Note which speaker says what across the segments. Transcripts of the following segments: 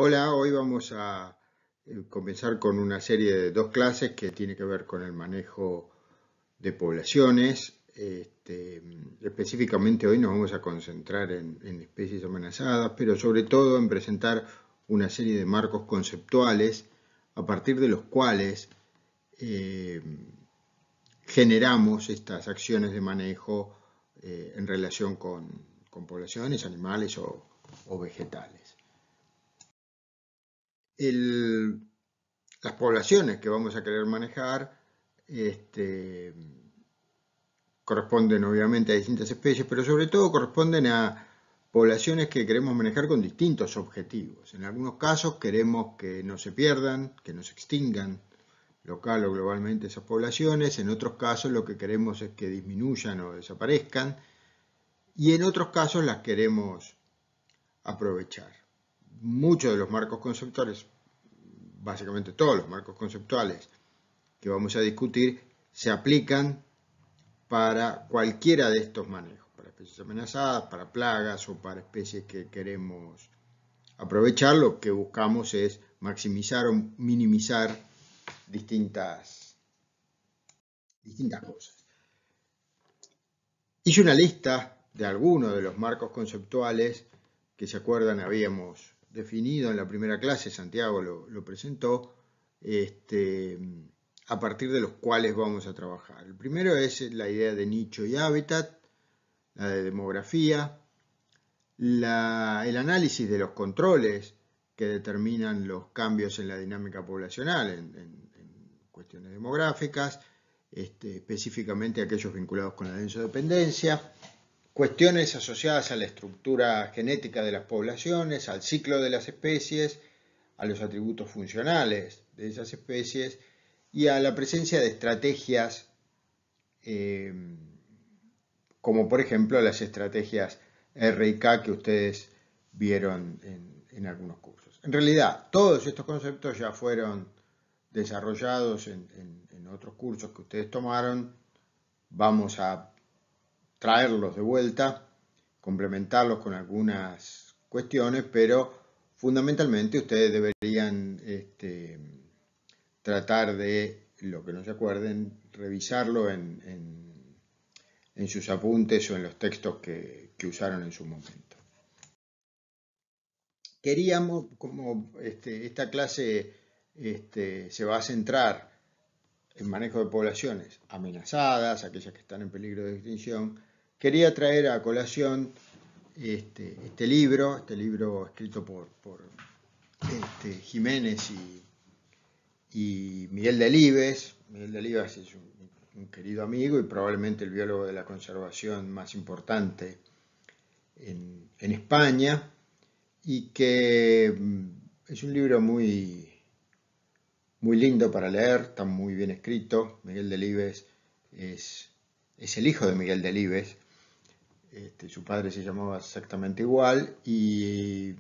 Speaker 1: Hola, hoy vamos a comenzar con una serie de dos clases que tiene que ver con el manejo de poblaciones. Específicamente hoy nos vamos a concentrar en especies amenazadas, pero sobre todo en presentar una serie de marcos conceptuales a partir de los cuales eh, generamos estas acciones de manejo en relación con poblaciones, animales o vegetales. Las poblaciones que vamos a querer manejar corresponden obviamente a distintas especies, pero sobre todo corresponden a poblaciones que queremos manejar con distintos objetivos. En algunos casos queremos que no se pierdan, que no se extingan local o globalmente esas poblaciones. En otros casos lo que queremos es que disminuyan o desaparezcan. Y en otros casos las queremos aprovechar. Muchos de los marcos conceptuales, básicamente todos los marcos conceptuales que vamos a discutir, se aplican para cualquiera de estos manejos, para especies amenazadas, para plagas o para especies que queremos aprovechar. Lo que buscamos es maximizar o minimizar distintas cosas. Hice una lista de algunos de los marcos conceptuales que, se acuerdan, habíamos definido en la primera clase. Santiago lo presentó, a partir de los cuales vamos a trabajar. El primero es la idea de nicho y hábitat, la de demografía, el análisis de los controles que determinan los cambios en la dinámica poblacional en cuestiones demográficas, específicamente aquellos vinculados con la densodependencia, cuestiones asociadas a la estructura genética de las poblaciones, al ciclo de las especies, a los atributos funcionales de esas especies y a la presencia de estrategias como por ejemplo las estrategias R y K que ustedes vieron en algunos cursos. En realidad, todos estos conceptos ya fueron desarrollados en otros cursos que ustedes tomaron. Vamos a traerlos de vuelta, complementarlos con algunas cuestiones, pero fundamentalmente ustedes deberían tratar de, lo que no se acuerden, revisarlo en sus apuntes o en los textos que usaron en su momento. Queríamos, como esta clase se va a centrar en manejo de poblaciones amenazadas, aquellas que están en peligro de extinción, quería traer a colación este libro escrito por Jiménez y Miguel Delibes. Miguel Delibes es un querido amigo y probablemente el biólogo de la conservación más importante en España, y que es un libro muy lindo para leer, está muy bien escrito. Miguel Delibes es el hijo de Miguel Delibes. Su padre se llamaba exactamente igual y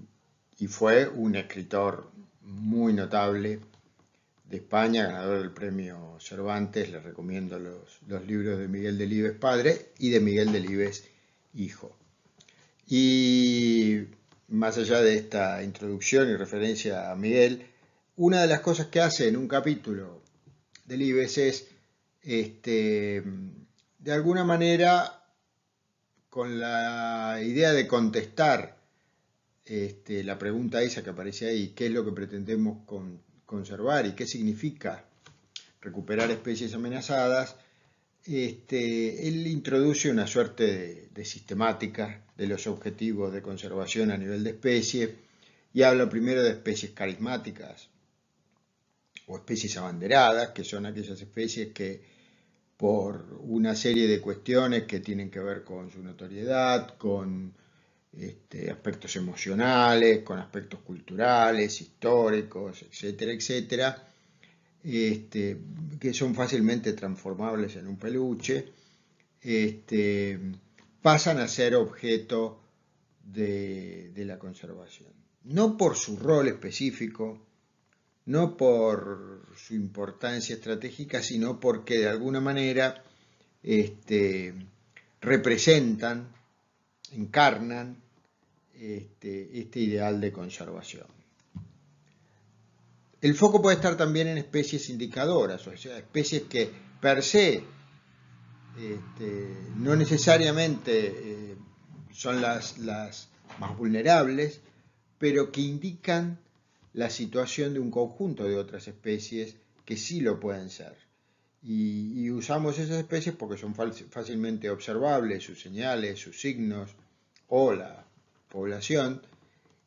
Speaker 1: fue un escritor muy notable de España, ganador del premio Cervantes. Les recomiendo los libros de Miguel Delibes padre y de Miguel Delibes hijo. Y más allá de esta introducción y referencia a Miguel, una de las cosas que hace en un capítulo Delibes es, de alguna manera, con la idea de contestar la pregunta esa que aparece ahí, ¿qué es lo que pretendemos conservar y qué significa recuperar especies amenazadas? Él introduce una suerte de sistemática de los objetivos de conservación a nivel de especie y habla primero de especies carismáticas o especies abanderadas, que son aquellas especies que, por una serie de cuestiones que tienen que ver con su notoriedad, con aspectos emocionales, con aspectos culturales, históricos, etcétera, etcétera, que son fácilmente transformables en un peluche, pasan a ser objeto de la conservación. No por su rol específico, no por su importancia estratégica, sino porque de alguna manera representan, encarnan este ideal de conservación. El foco puede estar también en especies indicadoras, o sea, especies que per se no necesariamente son las más vulnerables, pero que indican la situación de un conjunto de otras especies que sí lo pueden ser. Y usamos esas especies porque son fácilmente observables, sus señales, sus signos o la población,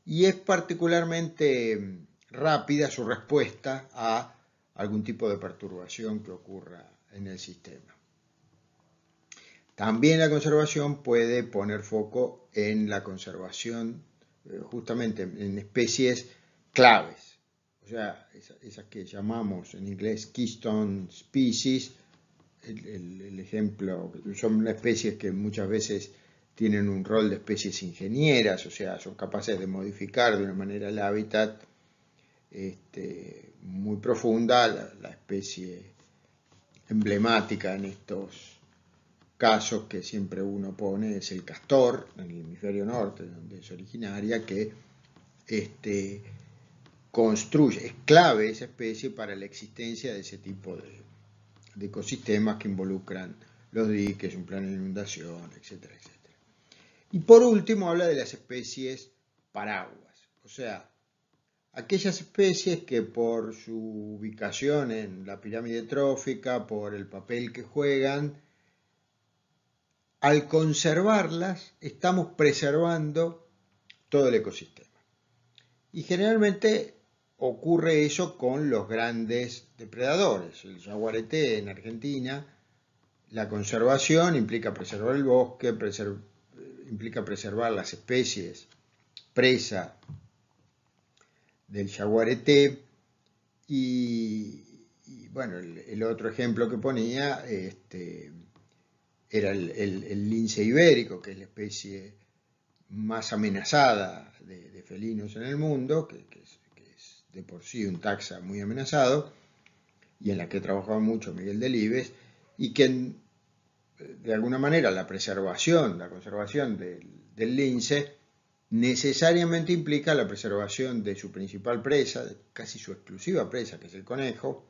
Speaker 1: y es particularmente rápida su respuesta a algún tipo de perturbación que ocurra en el sistema. También la conservación puede poner foco en la conservación, justamente en especies claves, o sea, esas que llamamos en inglés keystone species. El ejemplo, son especies que muchas veces tienen un rol de especies ingenieras, o sea, son capaces de modificar de una manera el hábitat muy profunda. La especie emblemática en estos casos que siempre uno pone es el castor, en el hemisferio norte, donde es originaria, que construye, es clave esa especie para la existencia de ese tipo de ecosistemas que involucran los diques, un plan de inundación, etcétera, etcétera. Y por último habla de las especies paraguas, o sea, aquellas especies que por su ubicación en la pirámide trófica, por el papel que juegan, al conservarlas estamos preservando todo el ecosistema. Y generalmente ocurre eso con los grandes depredadores. El yaguareté en Argentina, la conservación implica preservar el bosque, implica preservar las especies presa del yaguareté y bueno, el otro ejemplo que ponía era el lince ibérico, que es la especie más amenazada de felinos en el mundo, que es de por sí un taxa muy amenazado, y en la que trabajaba mucho Miguel Delibes, y que de alguna manera la conservación del lince, necesariamente implica la preservación de su principal presa, casi su exclusiva presa, que es el conejo,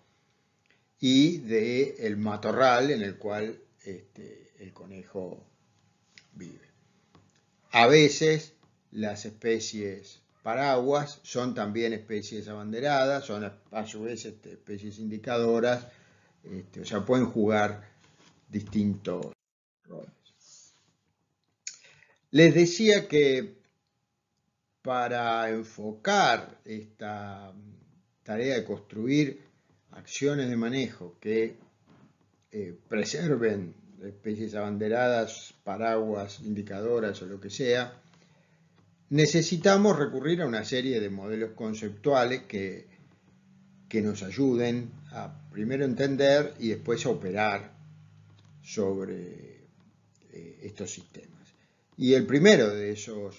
Speaker 1: y del matorral en el cual el conejo vive. A veces las especies paraguas son también especies abanderadas, son a su vez especies indicadoras, o sea, pueden jugar distintos roles. Les decía que para enfocar esta tarea de construir acciones de manejo que preserven especies abanderadas, paraguas, indicadoras o lo que sea, necesitamos recurrir a una serie de modelos conceptuales que nos ayuden a primero entender y después a operar sobre estos sistemas. Y el primero de esos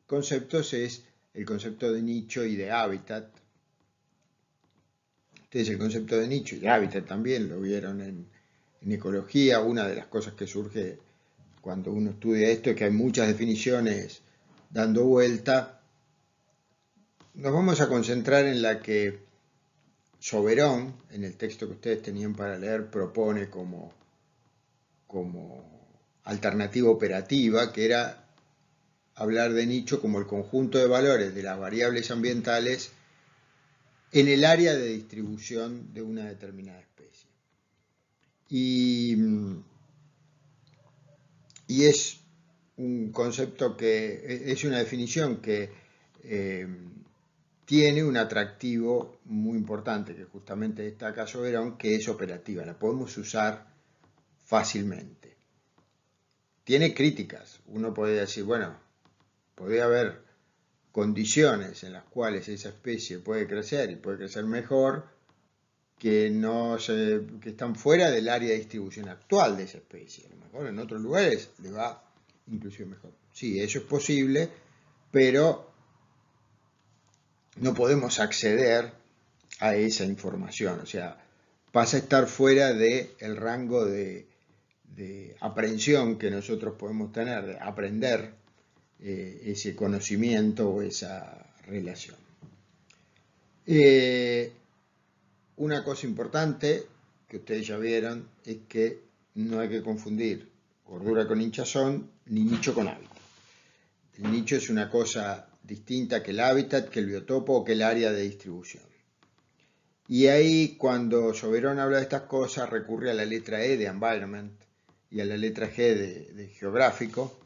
Speaker 1: conceptos es el concepto de nicho y de hábitat. Ustedes el concepto de nicho y de hábitat también lo vieron en ecología. Una de las cosas que surge cuando uno estudia esto es que hay muchas definiciones dando vuelta. Nos vamos a concentrar en la que Soberón, en el texto que ustedes tenían para leer, propone como alternativa operativa, que era hablar de nicho como el conjunto de valores de las variables ambientales en el área de distribución de una determinada especie. Y es un concepto que es una definición que tiene un atractivo muy importante, que justamente destaca Soberón, que es operativa, la podemos usar fácilmente. Tiene críticas, uno puede decir, bueno, puede haber condiciones en las cuales esa especie puede crecer y puede crecer mejor, que están fuera del área de distribución actual de esa especie. A lo mejor en otros lugares le va inclusive mejor. Sí, eso es posible, pero no podemos acceder a esa información, o sea, pasa a estar fuera del rango de aprehensión que nosotros podemos tener, de aprender ese conocimiento o esa relación. una cosa importante que ustedes ya vieron es que no hay que confundir gordura con hinchazón ni nicho con hábitat. El nicho es una cosa distinta que el hábitat, que el biotopo o que el área de distribución. Y ahí cuando Soberón habla de estas cosas recurre a la letra E de environment y a la letra G de geográfico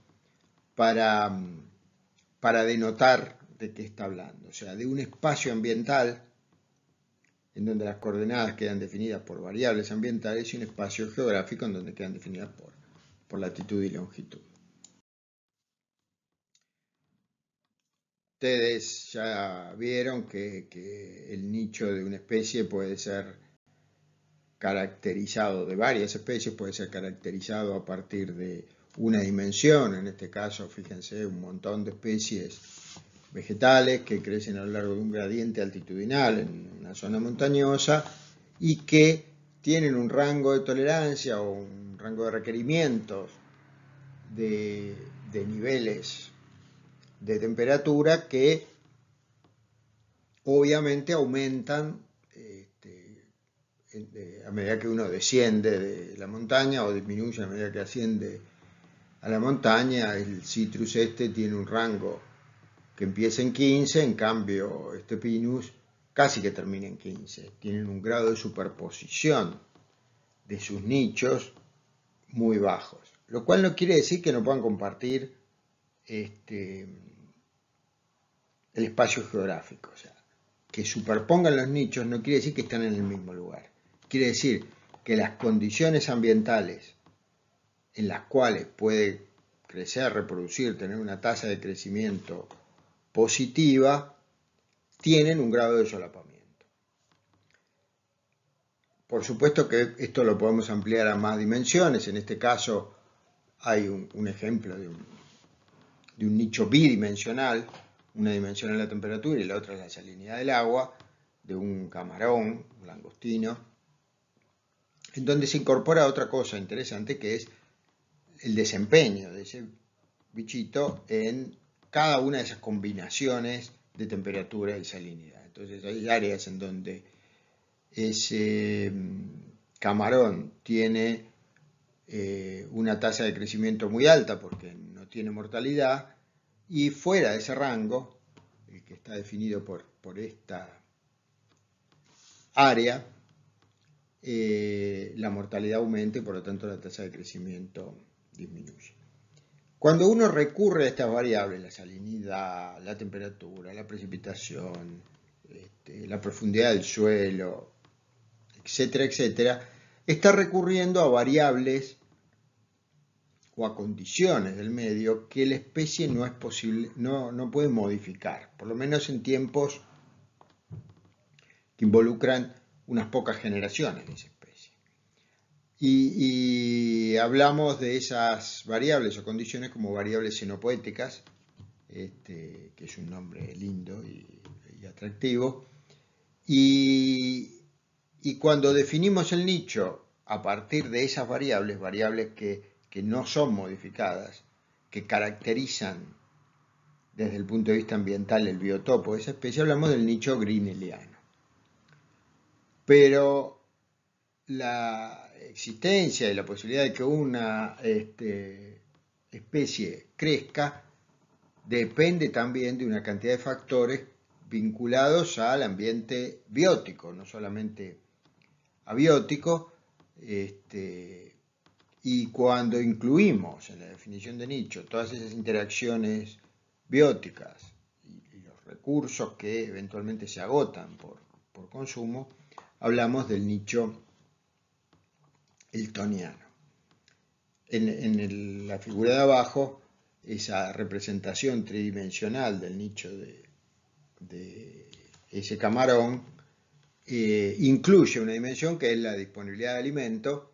Speaker 1: para denotar de qué está hablando. O sea, de un espacio ambiental en donde las coordenadas quedan definidas por variables ambientales y un espacio geográfico en donde quedan definidas por latitud y longitud. Ustedes ya vieron que el nicho de una especie puede ser caracterizado, de varias especies, puede ser caracterizado a partir de una dimensión, en este caso, fíjense, un montón de especies vegetales que crecen a lo largo de un gradiente altitudinal en una zona montañosa y que tienen un rango de tolerancia o un rango de requerimientos de niveles de temperatura que obviamente aumentan a medida que uno desciende de la montaña o disminuye a medida que asciende a la montaña. El citrus tiene un rango que empieza en 15, en cambio este pinus casi que termina en 15. Tienen un grado de superposición de sus nichos muy bajos, lo cual no quiere decir que no puedan compartir el espacio geográfico. O sea, que superpongan los nichos no quiere decir que están en el mismo lugar. Quiere decir que las condiciones ambientales en las cuales puede crecer, reproducir, tener una tasa de crecimiento positiva, tienen un grado de solapamiento. Por supuesto que esto lo podemos ampliar a más dimensiones. En este caso hay un ejemplo de un nicho bidimensional. Una dimensión es la temperatura y la otra es la salinidad del agua, de un camarón, un langostino, en donde se incorpora otra cosa interesante que es el desempeño de ese bichito en cada una de esas combinaciones de temperatura y salinidad. Entonces hay áreas en donde ese camarón tiene una tasa de crecimiento muy alta porque no tiene mortalidad, y fuera de ese rango, que está definido por esta área, la mortalidad aumenta y por lo tanto la tasa de crecimiento disminuye. Cuando uno recurre a estas variables, la salinidad, la temperatura, la precipitación, la profundidad del suelo, etcétera, etcétera, está recurriendo a variables o a condiciones del medio que la especie no es posible, no puede modificar, por lo menos en tiempos que involucran unas pocas generaciones de esa especie. Y hablamos de esas variables o condiciones como variables xenopoéticas, que es un nombre lindo y atractivo, y cuando definimos el nicho a partir de esas variables que no son modificadas, que caracterizan desde el punto de vista ambiental el biotopo de esa especie, hablamos del nicho greenelliano. Pero la existencia y la posibilidad de que una especie crezca depende también de una cantidad de factores vinculados al ambiente biótico, no solamente abiótico, y cuando incluimos en la definición de nicho todas esas interacciones bióticas y los recursos que eventualmente se agotan por consumo, hablamos del nicho eltoniano. En la figura de abajo, esa representación tridimensional del nicho de ese camarón incluye una dimensión que es la disponibilidad de alimento,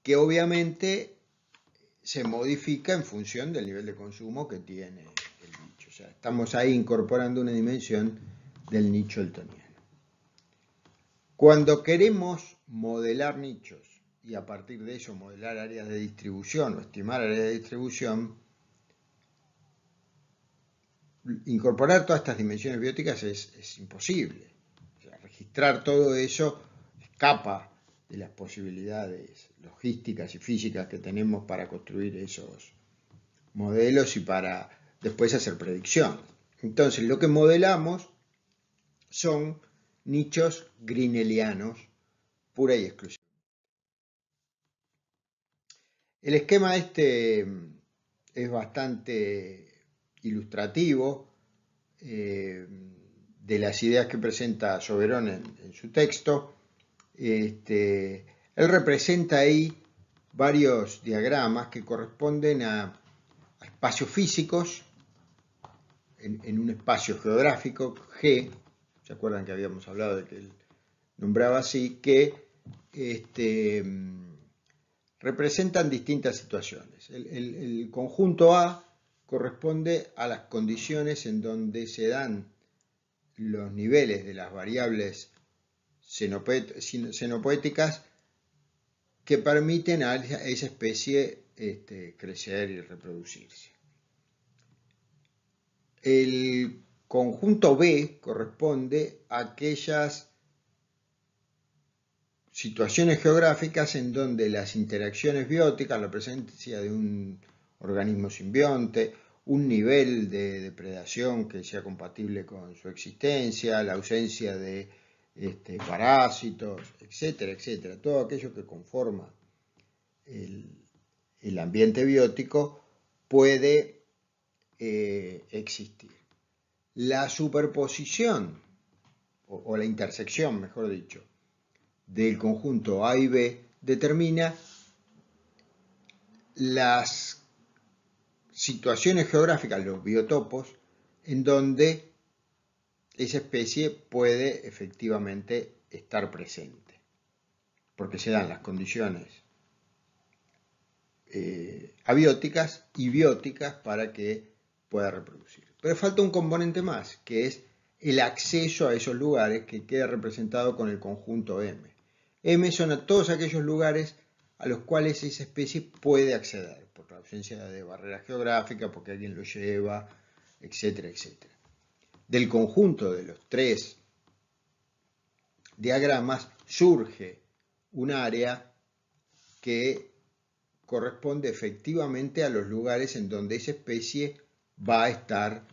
Speaker 1: que obviamente se modifica en función del nivel de consumo que tiene el nicho. O sea, estamos ahí incorporando una dimensión del nicho eltoniano. Cuando queremos modelar nichos y a partir de eso modelar áreas de distribución o estimar áreas de distribución, incorporar todas estas dimensiones bióticas es imposible. O sea, registrar todo eso escapa de las posibilidades logísticas y físicas que tenemos para construir esos modelos y para después hacer predicción. Entonces, lo que modelamos son nichos greenellianos, pura y exclusiva. El esquema este es bastante ilustrativo de las ideas que presenta Soberón en su texto. Él representa ahí varios diagramas que corresponden a espacios físicos en un espacio geográfico, G, ¿se acuerdan que habíamos hablado de que él nombraba así? Que representan distintas situaciones. El conjunto A corresponde a las condiciones en donde se dan los niveles de las variables xenopoéticas que permiten a esa especie crecer y reproducirse. El conjunto B corresponde a aquellas situaciones geográficas en donde las interacciones bióticas, la presencia de un organismo simbionte, un nivel de depredación que sea compatible con su existencia, la ausencia de parásitos, etcétera, etcétera, todo aquello que conforma el ambiente biótico puede existir. La superposición, o la intersección, mejor dicho, del conjunto A y B determina las situaciones geográficas, los biotopos, en donde esa especie puede efectivamente estar presente, porque se dan las condiciones abióticas y bióticas para que pueda reproducir. Pero falta un componente más, que es el acceso a esos lugares, que queda representado con el conjunto M. M son a todos aquellos lugares a los cuales esa especie puede acceder, por la ausencia de barreras geográficas, porque alguien lo lleva, etcétera, etcétera. Del conjunto de los tres diagramas surge un área que corresponde efectivamente a los lugares en donde esa especie va a estar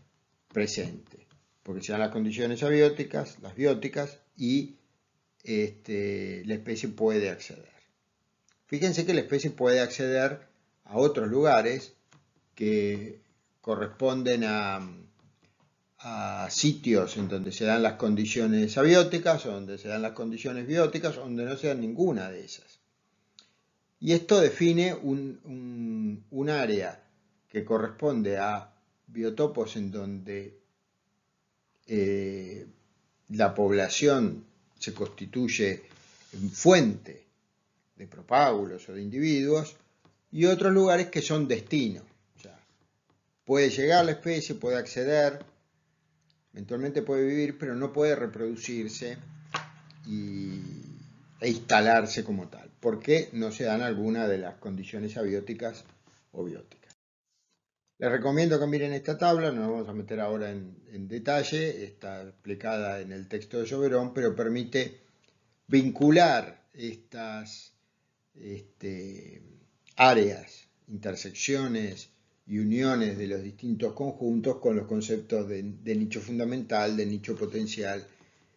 Speaker 1: presente, porque se dan las condiciones abióticas, las bióticas, y la especie puede acceder. Fíjense que la especie puede acceder a otros lugares que corresponden a sitios en donde se dan las condiciones abióticas, o donde se dan las condiciones bióticas, o donde no se dan ninguna de esas. Y esto define un área que corresponde a biotopos en donde la población se constituye en fuente de propágulos o de individuos, y otros lugares que son destino. O sea, puede llegar la especie, puede acceder, eventualmente puede vivir, pero no puede reproducirse e instalarse como tal, porque no se dan alguna de las condiciones abióticas o bióticas. Les recomiendo que miren esta tabla, no nos vamos a meter ahora en detalle, está explicada en el texto de Soberón, pero permite vincular estas áreas, intersecciones y uniones de los distintos conjuntos con los conceptos de nicho fundamental, de nicho potencial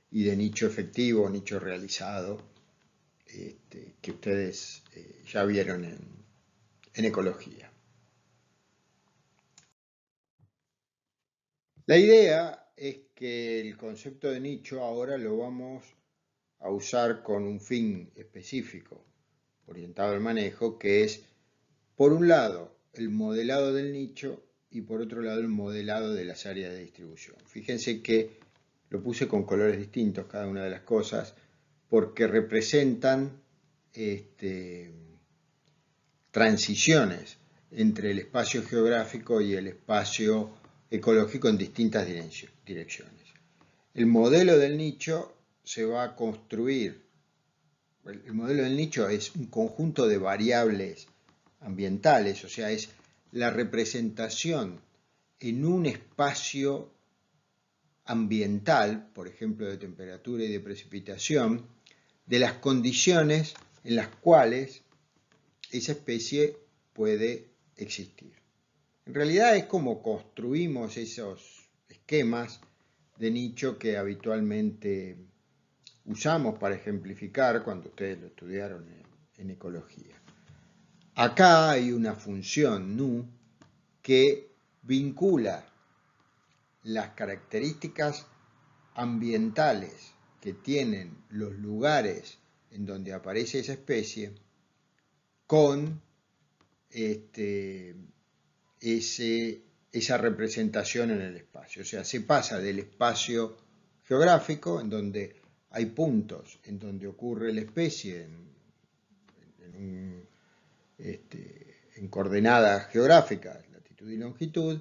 Speaker 1: y de nicho efectivo, nicho realizado, que ustedes ya vieron en ecología. La idea es que el concepto de nicho ahora lo vamos a usar con un fin específico, orientado al manejo, que es, por un lado, el modelado del nicho y por otro lado el modelado de las áreas de distribución. Fíjense que lo puse con colores distintos cada una de las cosas porque representan transiciones entre el espacio geográfico y el espacio ecológico en distintas direcciones. El modelo del nicho se va a construir. El modelo del nicho es un conjunto de variables ambientales, o sea, es la representación en un espacio ambiental, por ejemplo de temperatura y de precipitación, de las condiciones en las cuales esa especie puede existir. En realidad es como construimos esos esquemas de nicho que habitualmente usamos para ejemplificar cuando ustedes lo estudiaron en ecología. Acá hay una función nu que vincula las características ambientales que tienen los lugares en donde aparece esa especie con esa representación en el espacio. O sea, se pasa del espacio geográfico, en donde hay puntos en donde ocurre la especie en coordenadas geográficas, latitud y longitud,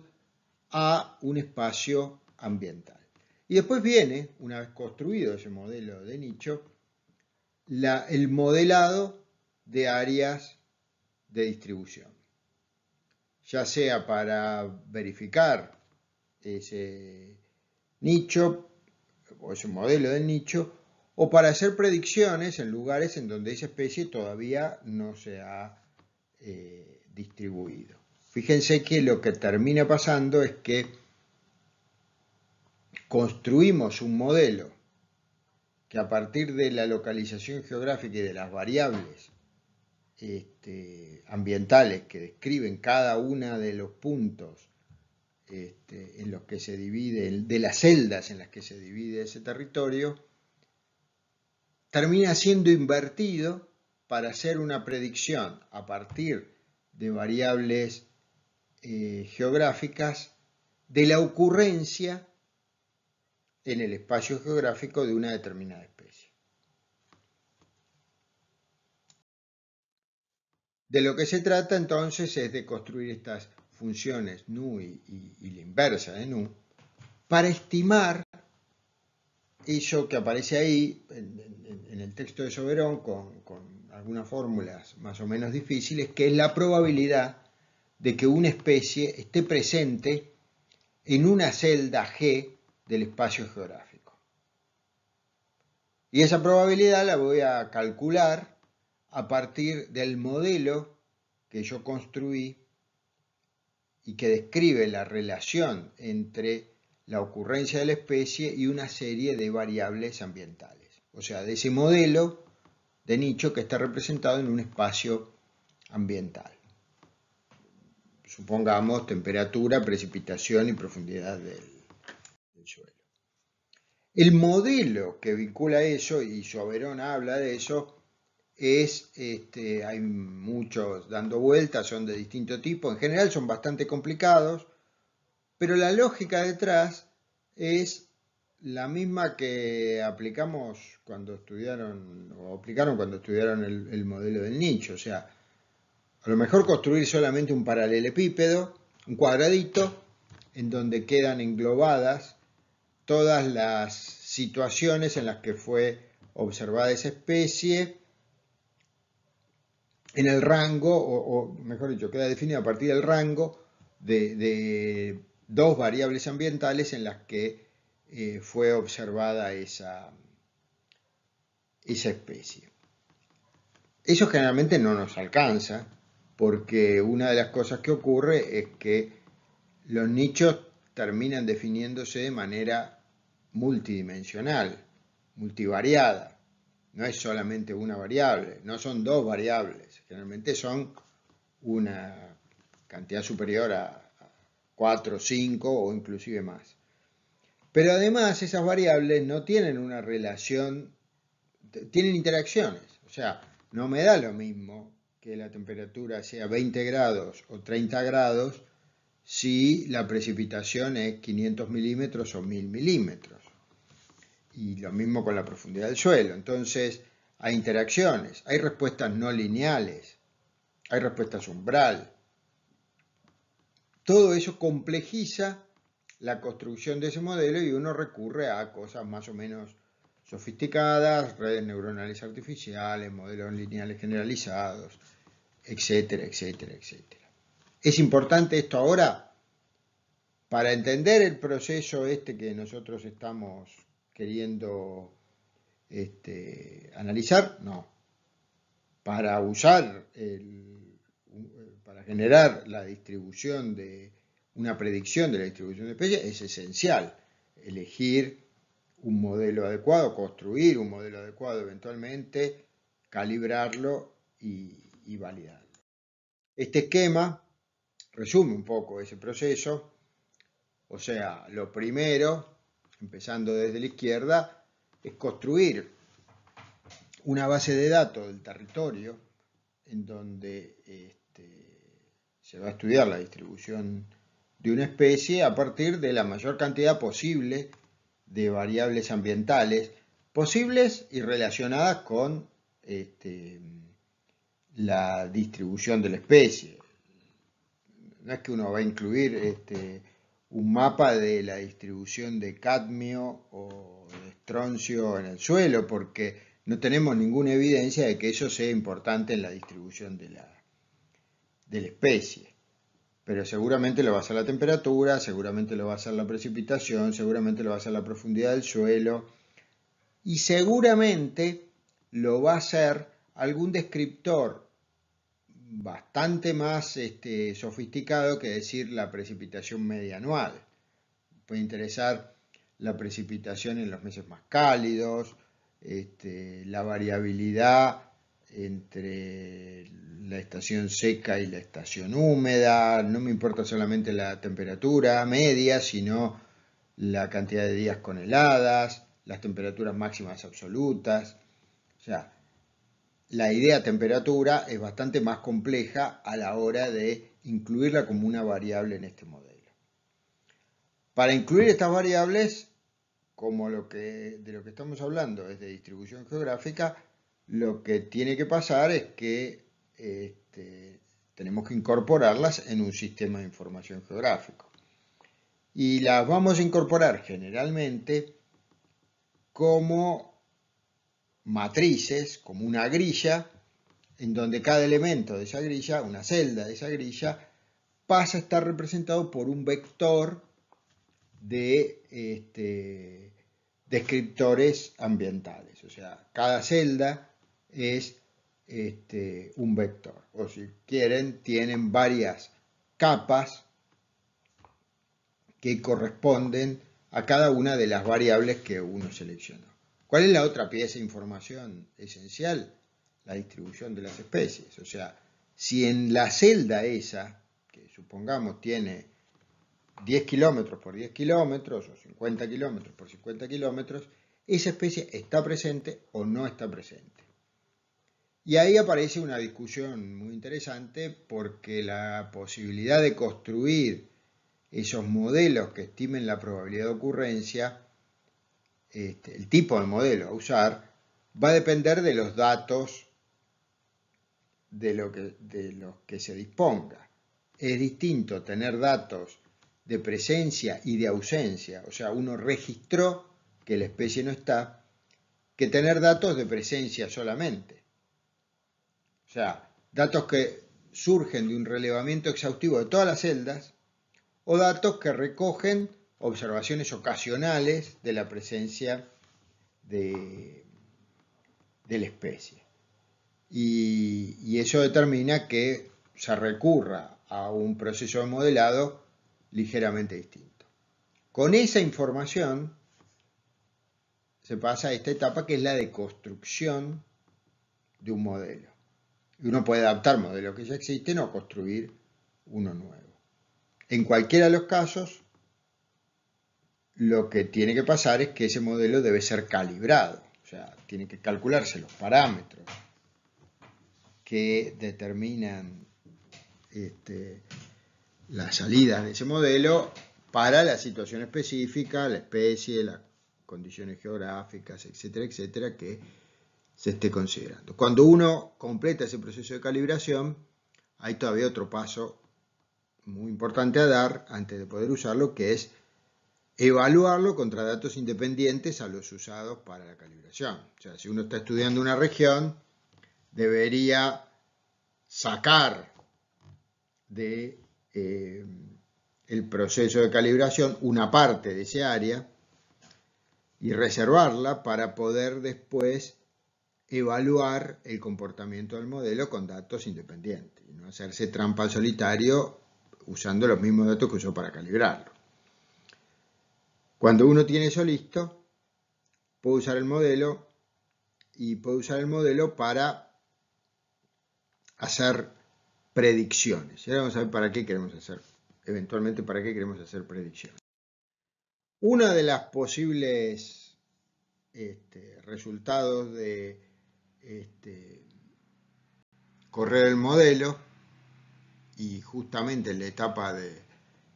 Speaker 1: a un espacio ambiental. Y después viene, una vez construido ese modelo de nicho, el modelado de áreas de distribución, ya sea para verificar ese nicho o ese modelo del nicho, o para hacer predicciones en lugares en donde esa especie todavía no se ha distribuido. Fíjense que lo que termina pasando es que construimos un modelo que a partir de la localización geográfica y de las variables ambientales que describen cada uno de los puntos en los que se divide, de las celdas en las que se divide ese territorio, termina siendo invertido para hacer una predicción a partir de variables geográficas de la ocurrencia en el espacio geográfico de una determinada especie. De lo que se trata entonces es de construir estas funciones nu y la inversa de nu para estimar eso que aparece ahí en el texto de Soberón con algunas fórmulas más o menos difíciles, que es la probabilidad de que una especie esté presente en una celda G del espacio geográfico. Y esa probabilidad la voy a calcular a partir del modelo que yo construí y que describe la relación entre la ocurrencia de la especie y una serie de variables ambientales. O sea, de ese modelo de nicho que está representado en un espacio ambiental. Supongamos temperatura, precipitación y profundidad del suelo. El modelo que vincula eso, y Soberón habla de eso, hay muchos dando vueltas, son de distinto tipo, en general son bastante complicados, pero la lógica detrás es la misma que aplicamos cuando estudiaron, o aplicaron cuando estudiaron el modelo del nicho. O sea, a lo mejor construir solamente un paralelepípedo, un cuadradito, en donde quedan englobadas todas las situaciones en las que fue observada esa especie, en el rango, o mejor dicho, queda definido a partir del rango de dos variables ambientales en las que fue observada esa especie. Eso generalmente no nos alcanza, porque una de las cosas que ocurre es que los nichos terminan definiéndose de manera multidimensional, multivariada. No es solamente una variable, no son dos variables, generalmente son una cantidad superior a 4, 5 o inclusive más. Pero además esas variables no tienen una relación, tienen interacciones. O sea, no me da lo mismo que la temperatura sea 20 grados o 30 grados si la precipitación es 500 milímetros o 1000 milímetros. Y lo mismo con la profundidad del suelo. Entonces, hay interacciones, hay respuestas no lineales, hay respuestas umbral. Todo eso complejiza la construcción de ese modelo y uno recurre a cosas más o menos sofisticadas, redes neuronales artificiales, modelos lineales generalizados, etcétera, etcétera, etcétera. ¿Es importante esto ahora? para entender el proceso que nosotros estamos queriendo analizar, no. Para para generar la distribución una predicción de la distribución de especies, es esencial elegir un modelo adecuado, construir un modelo adecuado eventualmente, calibrarlo y validarlo. Este esquema resume un poco ese proceso, o sea, lo primero, empezando desde la izquierda, es construir una base de datos del territorio en donde se va a estudiar la distribución de una especie a partir de la mayor cantidad posible de variables ambientales posibles y relacionadas con la distribución de la especie. No es que uno va a incluir un mapa de la distribución de cadmio o de estroncio en el suelo, porque no tenemos ninguna evidencia de que eso sea importante en la distribución de la especie. Pero seguramente lo va a hacer la temperatura, seguramente lo va a hacer la precipitación, seguramente lo va a hacer la profundidad del suelo y seguramente lo va a hacer algún descriptor bastante más sofisticado que decir la precipitación media anual. Puede interesar la precipitación en los meses más cálidos, la variabilidad entre la estación seca y la estación húmeda. No me importa solamente la temperatura media, sino la cantidad de días con heladas, las temperaturas máximas absolutas. O sea, la idea temperatura es bastante más compleja a la hora de incluirla como una variable en este modelo. Para incluir estas variables, como de lo que estamos hablando es de distribución geográfica, lo que tiene que pasar es que tenemos que incorporarlas en un sistema de información geográfico. Y las vamos a incorporar generalmente como matrices, como una grilla, en donde cada elemento de esa grilla, una celda de esa grilla, pasa a estar representado por un vector de descriptores ambientales. O sea, cada celda es un vector. O si quieren, tienen varias capas que corresponden a cada una de las variables que uno seleccionó. ¿Cuál es la otra pieza de información esencial? La distribución de las especies. O sea, si en la celda esa, que supongamos tiene 10 kilómetros por 10 kilómetros o 50 kilómetros por 50 kilómetros, esa especie está presente o no está presente. Y ahí aparece una discusión muy interesante porque la posibilidad de construir esos modelos que estimen la probabilidad de ocurrencia, el tipo de modelo a usar, va a depender de los datos de los que se disponga. Es distinto tener datos de presencia y de ausencia, o sea, uno registró que la especie no está, que tener datos de presencia solamente. O sea, datos que surgen de un relevamiento exhaustivo de todas las celdas o datos que recogen observaciones ocasionales de la presencia de la especie. Y eso determina que se recurra a un proceso de modelado ligeramente distinto. Con esa información se pasa a esta etapa que es la de construcción de un modelo. Y uno puede adaptar modelos que ya existen o construir uno nuevo. En cualquiera de los casos, lo que tiene que pasar es que ese modelo debe ser calibrado. O sea, tienen que calcularse los parámetros que determinan las salidas de ese modelo para la situación específica, la especie, las condiciones geográficas, etcétera, etcétera, que se esté considerando. Cuando uno completa ese proceso de calibración, hay todavía otro paso muy importante a dar antes de poder usarlo, que es evaluarlo contra datos independientes a los usados para la calibración. O sea, si uno está estudiando una región, debería sacar de el proceso de calibración, una parte de ese área, y reservarla para poder después evaluar el comportamiento del modelo con datos independientes, y no hacerse trampa al solitario usando los mismos datos que usó para calibrarlo. Cuando uno tiene eso listo, puede usar el modelo y puede usar el modelo para hacer predicciones. Y ahora vamos a ver para qué queremos hacer, eventualmente para qué queremos hacer predicciones. Una de las posibles resultados de correr el modelo, y justamente en la etapa de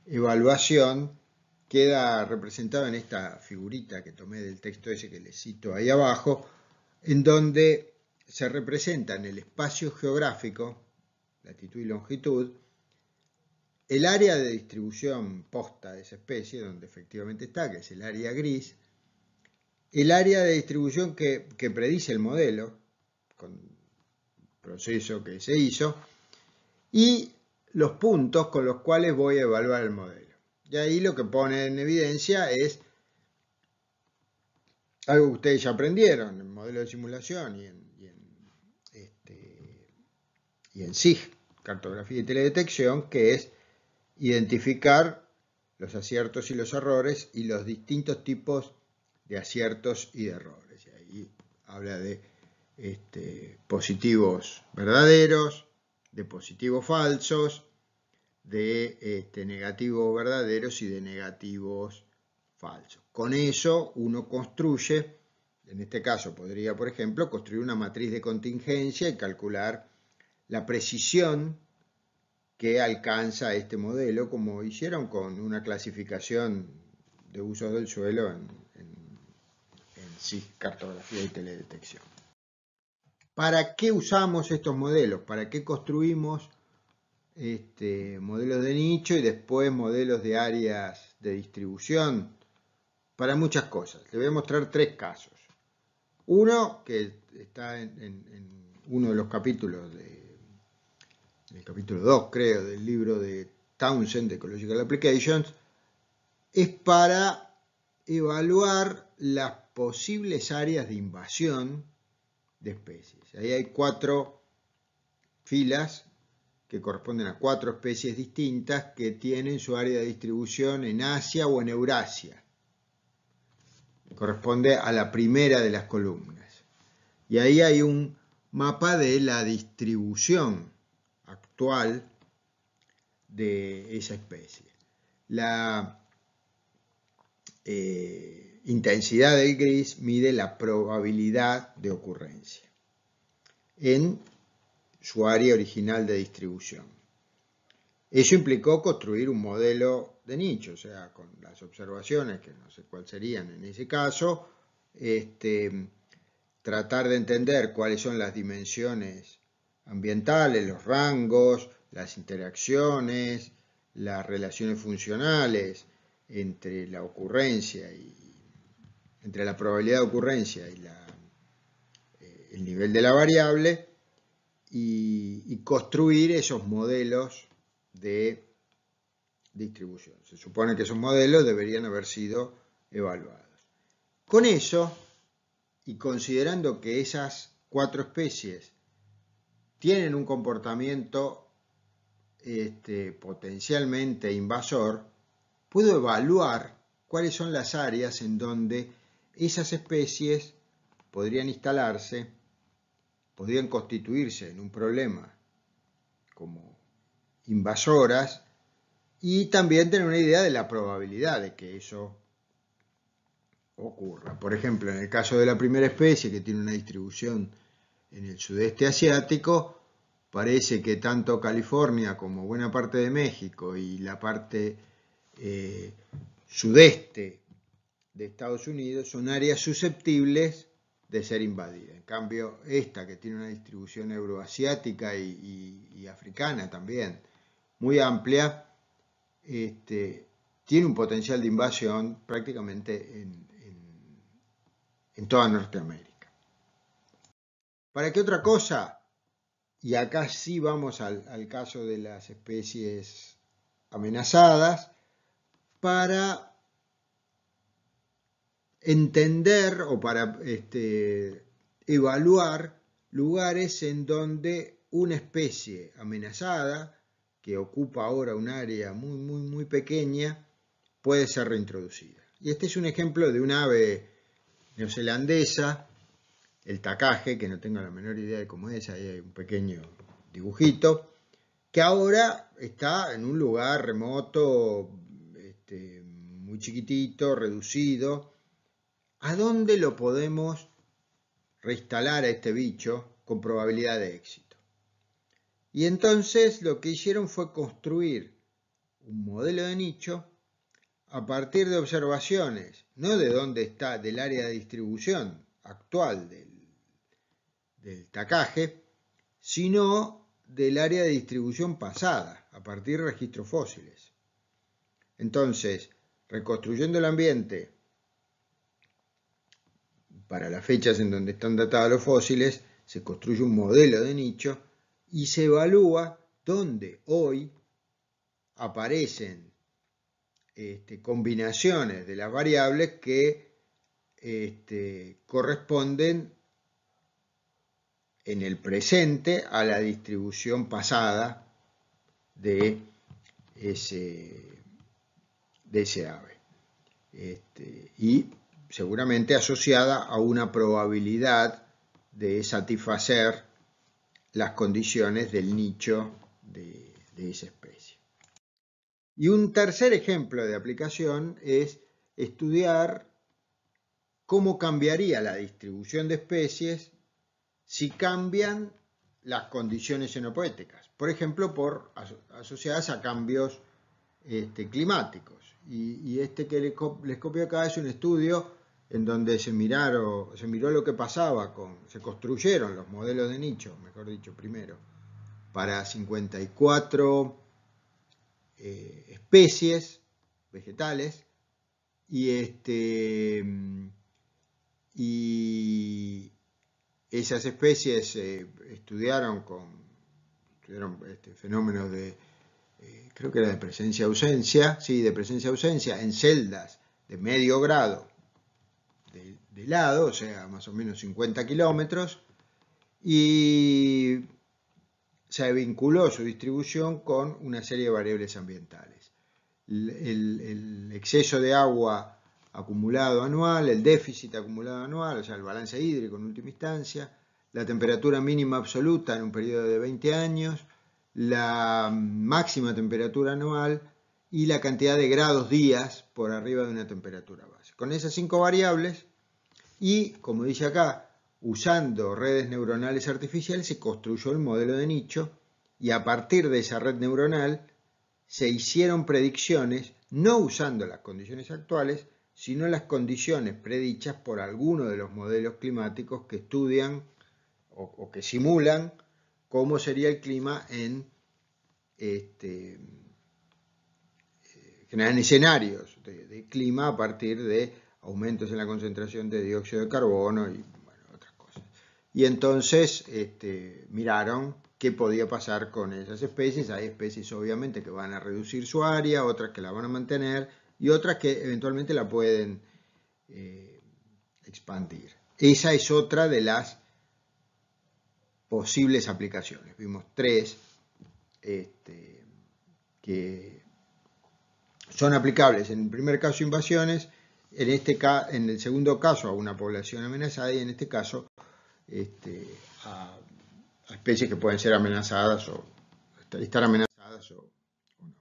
Speaker 1: evaluación, queda representado en esta figurita que tomé del texto ese que les cito ahí abajo, en donde se representa en el espacio geográfico, latitud y longitud, el área de distribución posta de esa especie, donde efectivamente está, que es el área gris, el área de distribución que predice el modelo, con el proceso que se hizo, y los puntos con los cuales voy a evaluar el modelo. Y ahí lo que pone en evidencia es algo que ustedes ya aprendieron en modelo de simulación y en SIG, cartografía y teledetección, que es identificar los aciertos y los errores y los distintos tipos de aciertos y de errores. Y ahí habla de positivos verdaderos, de positivos falsos, de negativos verdaderos y de negativos falsos. Con eso uno construye, en este caso podría, por ejemplo, construir una matriz de contingencia y calcular la precisión que alcanza este modelo, como hicieron con una clasificación de usos del suelo en SIG, cartografía y teledetección. ¿Para qué usamos estos modelos? ¿Para qué construimos modelos de nicho y después modelos de áreas de distribución? Para muchas cosas. Les voy a mostrar tres casos. Uno, que está en uno de los capítulos, el capítulo 2, creo, del libro de Townsend, de Ecological Applications, es para evaluar las posibles áreas de invasión de especies. Ahí hay 4 filas que corresponden a 4 especies distintas que tienen su área de distribución en Asia o en Eurasia. Corresponde a la primera de las columnas. Y ahí hay un mapa de la distribución actual de esa especie. La intensidad del gris mide la probabilidad de ocurrencia en su área original de distribución. Eso implicó construir un modelo de nicho, o sea, con las observaciones, que no sé cuáles serían en ese caso, tratar de entender cuáles son las dimensiones ambientales, los rangos, las interacciones, las relaciones funcionales entre la ocurrencia y entre la probabilidad de ocurrencia y el nivel de la variable, y construir esos modelos de distribución. Se supone que esos modelos deberían haber sido evaluados. Con eso, y considerando que esas 4 especies tienen un comportamiento potencialmente invasor, puedo evaluar cuáles son las áreas en donde esas especies podrían instalarse, podrían constituirse en un problema como invasoras, y también tener una idea de la probabilidad de que eso ocurra. Por ejemplo, en el caso de la primera especie, que tiene una distribución en el sudeste asiático, parece que tanto California como buena parte de México y la parte sudeste de Estados Unidos son áreas susceptibles de ser invadidas. En cambio, esta, que tiene una distribución euroasiática y africana también muy amplia, tiene un potencial de invasión prácticamente en toda Norteamérica. ¿Para qué otra cosa? Y acá sí vamos al caso de las especies amenazadas. para entender o para evaluar lugares en donde una especie amenazada, que ocupa ahora un área muy pequeña, puede ser reintroducida. Y este es un ejemplo de un ave neozelandesa, el tacaje, que no tengo la menor idea de cómo es, ahí hay un pequeño dibujito, que ahora está en un lugar remoto, muy chiquitito, reducido. ¿A dónde lo podemos reinstalar a este bicho con probabilidad de éxito? Y entonces lo que hicieron fue construir un modelo de nicho a partir de observaciones, no de dónde está, del área de distribución actual del tacaje, sino del área de distribución pasada, a partir de registros fósiles. Entonces, reconstruyendo el ambiente para las fechas en donde están datados los fósiles, se construye un modelo de nicho y se evalúa dónde hoy aparecen combinaciones de las variables que corresponden en el presente a la distribución pasada de ese ave. Y seguramente asociada a una probabilidad de satisfacer las condiciones del nicho de esa especie. Y un tercer ejemplo de aplicación es estudiar cómo cambiaría la distribución de especies si cambian las condiciones xenopoéticas, por ejemplo, asociadas a cambios climáticos. Y este que les copio acá es un estudio en donde se miró lo que pasaba se construyeron los modelos de nicho, mejor dicho, primero, para 54 especies vegetales y esas especies estudiaron fenómenos de creo que era de presencia-ausencia, sí, de presencia-ausencia en celdas de medio grado de lado, o sea, más o menos 50 kilómetros, y se vinculó su distribución con una serie de variables ambientales. El exceso de agua acumulado anual, el déficit acumulado anual, o sea, el balance hídrico en última instancia, la temperatura mínima absoluta en un periodo de 20 años, la máxima temperatura anual y la cantidad de grados días por arriba de una temperatura base. Con esas 5 variables y, como dice acá, usando redes neuronales artificiales se construyó el modelo de nicho y a partir de esa red neuronal se hicieron predicciones no usando las condiciones actuales, sino las condiciones predichas por alguno de los modelos climáticos que estudian o que simulan cómo sería el clima en generan escenarios de clima a partir de aumentos en la concentración de dióxido de carbono y bueno, otras cosas. Y entonces miraron qué podía pasar con esas especies. Hay especies obviamente que van a reducir su área, otras que la van a mantener y otras que eventualmente la pueden expandir. Esa es otra de las posibles aplicaciones. Vimos 3 que son aplicables en el primer caso invasiones, en el segundo caso a una población amenazada y en este caso a especies que pueden ser amenazadas o estar amenazadas o no.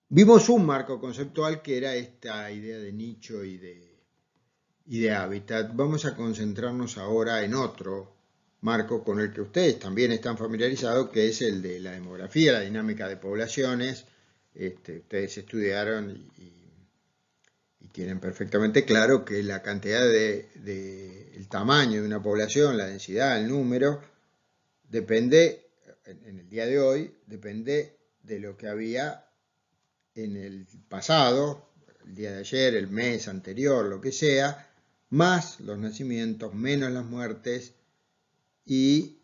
Speaker 1: Vimos un marco conceptual que era esta idea de nicho y de hábitat. Vamos a concentrarnos ahora en otro marco con el que ustedes también están familiarizados, que es el de la demografía, la dinámica de poblaciones. Ustedes estudiaron y tienen perfectamente claro que la cantidad el tamaño de una población, la densidad, el número, depende, en el día de hoy, depende de lo que había en el pasado, el día de ayer, el mes anterior, lo que sea, más los nacimientos, menos las muertes y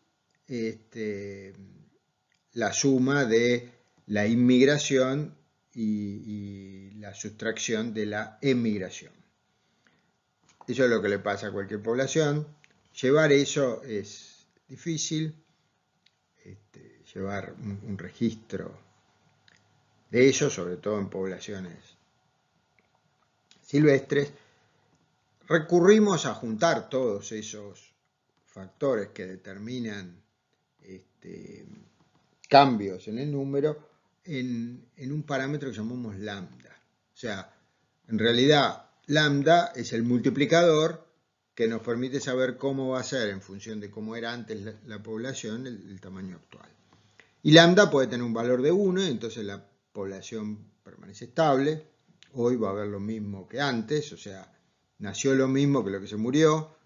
Speaker 1: la suma de la inmigración y la sustracción de la emigración. Eso es lo que le pasa a cualquier población. Llevar eso es difícil, llevar un registro de eso, sobre todo en poblaciones silvestres. Recurrimos a juntar todos esos factores que determinan cambios en el número en un parámetro que llamamos lambda. O sea, en realidad lambda es el multiplicador que nos permite saber cómo va a ser en función de cómo era antes la población el tamaño actual. Y lambda puede tener un valor de 1 y entonces la población permanece estable. Hoy va a haber lo mismo que antes, o sea, nació lo mismo que lo que se murió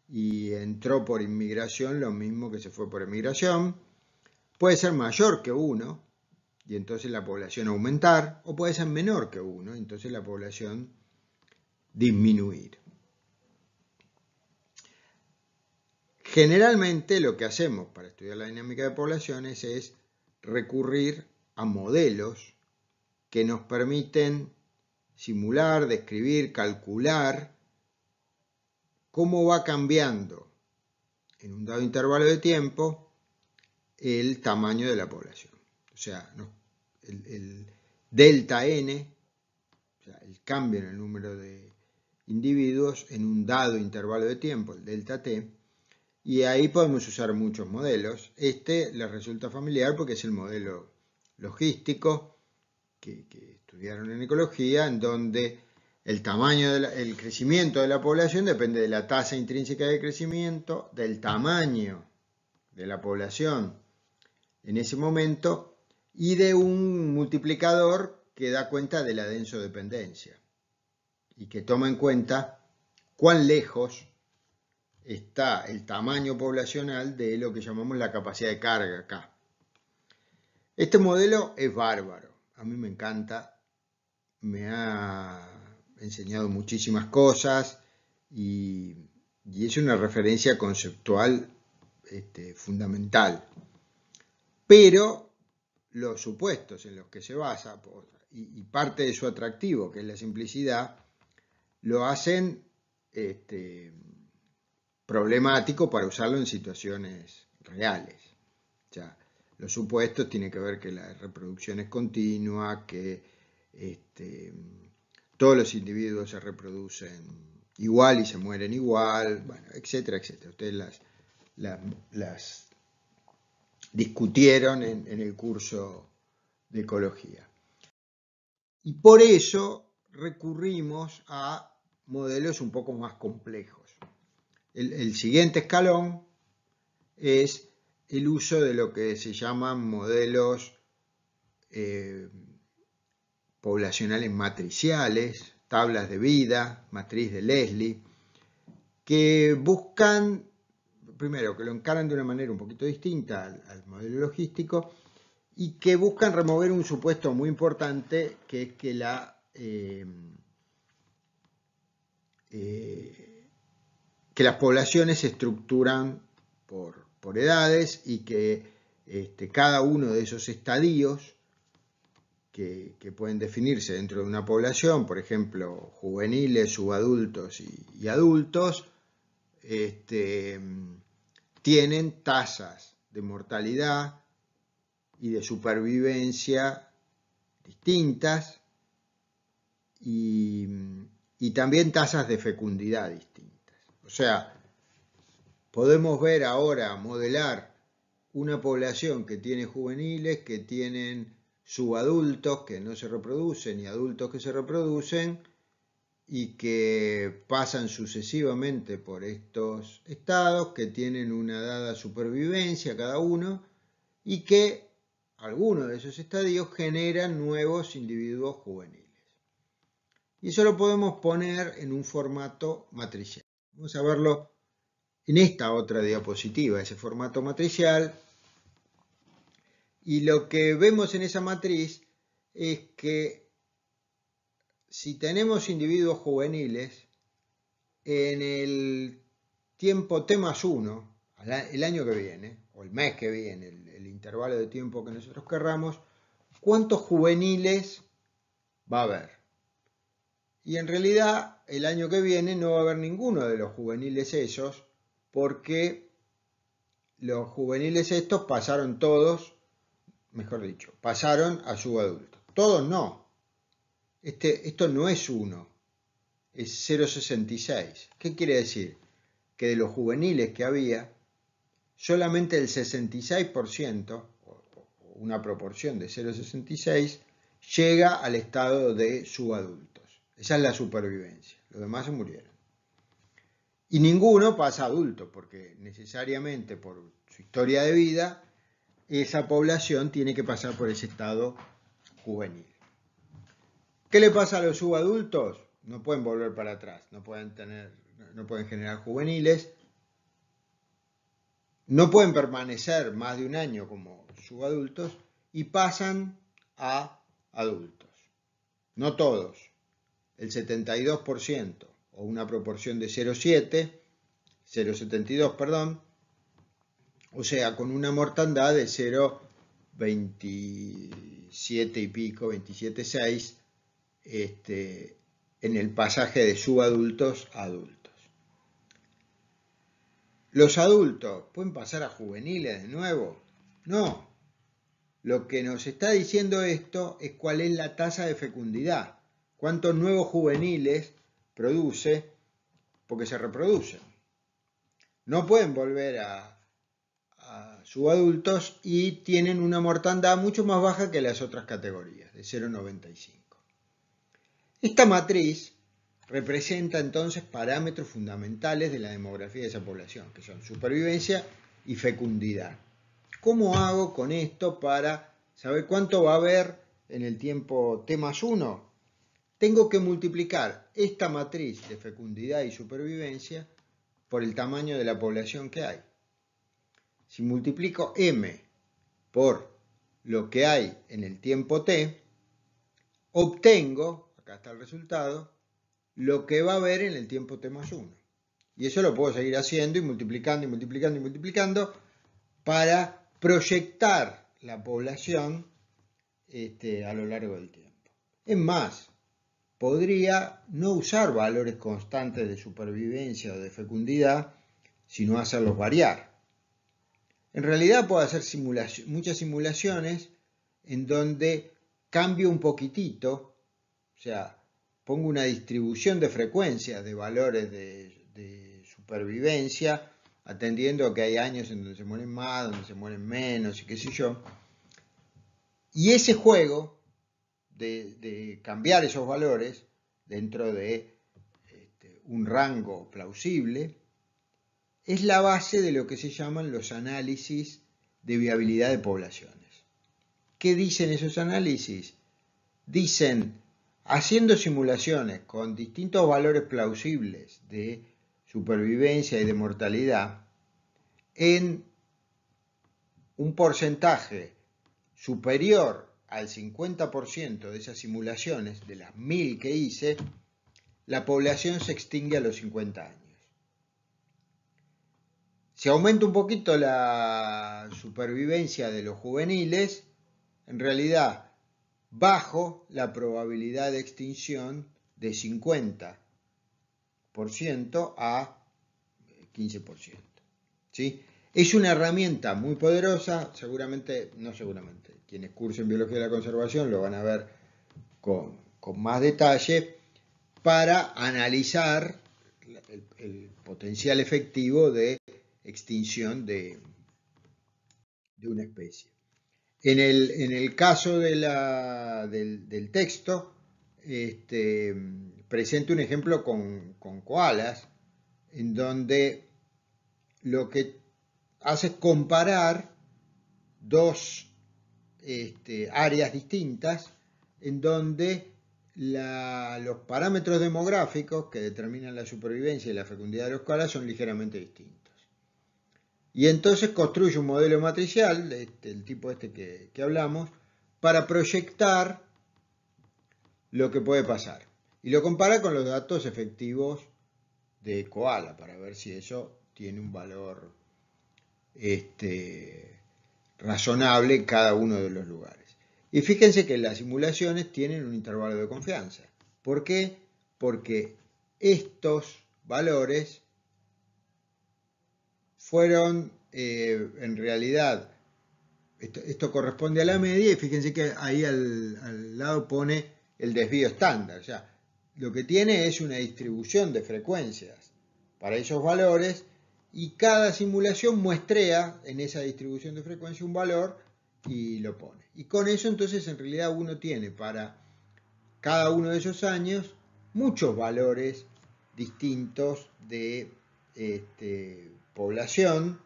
Speaker 1: y entró por inmigración lo mismo que se fue por emigración. Puede ser mayor que 1 y entonces la población aumentar, o puede ser menor que 1 y entonces la población disminuir. Generalmente lo que hacemos para estudiar la dinámica de poblaciones es recurrir a modelos que nos permiten simular, describir, calcular cómo va cambiando en un dado intervalo de tiempo el tamaño de la población. O sea, el delta n, o sea, el cambio en el número de individuos en un dado intervalo de tiempo, el delta t, y ahí podemos usar muchos modelos. Este les resulta familiar porque es el modelo logístico que estudiaron en ecología, en donde el tamaño, el crecimiento de la población depende de la tasa intrínseca de crecimiento, del tamaño de la población en ese momento y de un multiplicador que da cuenta de la densodependencia y que toma en cuenta cuán lejos está el tamaño poblacional de lo que llamamos la capacidad de carga acá. Este modelo es bárbaro, a mí me encanta, me ha enseñado muchísimas cosas y es una referencia conceptual fundamental. Pero los supuestos en los que se basa y parte de su atractivo, que es la simplicidad, lo hacen problemático para usarlo en situaciones reales. O sea, los supuestos tienen que ver que la reproducción es continua, que todos los individuos se reproducen igual y se mueren igual, bueno, etcétera, etcétera. Ustedes las discutieron en el curso de ecología. Y por eso recurrimos a modelos un poco más complejos. El siguiente escalón es el uso de lo que se llaman modelos poblacionales matriciales, tablas de vida, matriz de Leslie, que buscan, primero, que lo encaran de una manera un poquito distinta al modelo logístico y que buscan remover un supuesto muy importante, que es que las poblaciones se estructuran por edades y que cada uno de esos estadios que pueden definirse dentro de una población, por ejemplo, juveniles, subadultos y adultos, tienen tasas de mortalidad y de supervivencia distintas y también tasas de fecundidad distintas. O sea, podemos ver ahora, modelar una población que tiene juveniles, que tienen subadultos que no se reproducen y adultos que se reproducen y que pasan sucesivamente por estos estados, que tienen una dada supervivencia cada uno y que algunos de esos estadios generan nuevos individuos juveniles. Y eso lo podemos poner en un formato matricial. Vamos a verlo en esta otra diapositiva, ese formato matricial. Y lo que vemos en esa matriz es que si tenemos individuos juveniles, en el tiempo t+1, el año que viene, o el mes que viene, el intervalo de tiempo que nosotros querramos, ¿cuántos juveniles va a haber. Y en realidad el año que viene no va a haber ninguno de los juveniles esos, porque los juveniles estos pasaron todos, mejor dicho, pasaron a subadultos. Todos no. Esto no es 1, es 0,66. ¿Qué quiere decir? Que de los juveniles que había, solamente el 66%, una proporción de 0,66, llega al estado de subadultos. Esa es la supervivencia. Los demás se murieron. Y ninguno pasa a adulto, porque necesariamente por su historia de vida, esa población tiene que pasar por ese estado juvenil. ¿Qué le pasa a los subadultos? No pueden volver para atrás, no pueden generar juveniles, no pueden permanecer más de un año como subadultos y pasan a adultos. No todos, el 72%, o una proporción de 0,72, perdón, o sea, con una mortandad de 0,27 y pico, 27,6, en el pasaje de subadultos a adultos. ¿Los adultos pueden pasar a juveniles de nuevo? No. Lo que nos está diciendo esto es cuál es la tasa de fecundidad. ¿Cuántos nuevos juveniles produce? Porque se reproducen. No pueden volver a subadultos y tienen una mortandad mucho más baja que las otras categorías, de 0,95. Esta matriz representa entonces parámetros fundamentales de la demografía de esa población, que son supervivencia y fecundidad. ¿Cómo hago con esto para saber cuánto va a haber en el tiempo T+1? Tengo que multiplicar esta matriz de fecundidad y supervivencia por el tamaño de la población que hay. Si multiplico M por lo que hay en el tiempo T, obtengo, acá está el resultado, lo que va a haber en el tiempo T+1. Y eso lo puedo seguir haciendo y multiplicando y multiplicando y multiplicando para proyectar la población a lo largo del tiempo. Es más, podría no usar valores constantes de supervivencia o de fecundidad, sino hacerlos variar. En realidad puedo hacer muchas simulaciones en donde cambio un poquitito, o sea, pongo una distribución de frecuencias de valores de supervivencia, atendiendo a que hay años en donde se mueren más, donde se mueren menos y qué sé yo. Y ese juego de cambiar esos valores dentro de un rango plausible es la base de lo que se llaman los análisis de viabilidad de poblaciones. ¿Qué dicen esos análisis? Dicen, haciendo simulaciones con distintos valores plausibles de supervivencia y de mortalidad, en un porcentaje superior al 50% de esas simulaciones, de las 1000 que hice, la población se extingue a los 50 años. Si aumenta un poquito la supervivencia de los juveniles, en realidad bajo la probabilidad de extinción de 50% a 15%. ¿Sí? Es una herramienta muy poderosa, quienes cursen biología de la conservación lo van a ver con más detalle, para analizar el potencial efectivo de extinción de una especie. En el caso del texto, presento un ejemplo con koalas, en donde lo que hace es comparar dos áreas distintas, en donde los parámetros demográficos que determinan la supervivencia y la fecundidad de los koalas son ligeramente distintos. Y entonces construye un modelo matricial, del tipo que hablamos, para proyectar lo que puede pasar. Y lo compara con los datos efectivos de koala, para ver si eso tiene un valor razonable en cada uno de los lugares. Y fíjense que las simulaciones tienen un intervalo de confianza. ¿Por qué? Porque estos valores fueron, en realidad, esto corresponde a la media, y fíjense que ahí al lado pone el desvío estándar. O sea, lo que tiene es una distribución de frecuencias para esos valores, y cada simulación muestrea en esa distribución de frecuencia un valor y lo pone. Y con eso entonces en realidad uno tiene para cada uno de esos años muchos valores distintos de población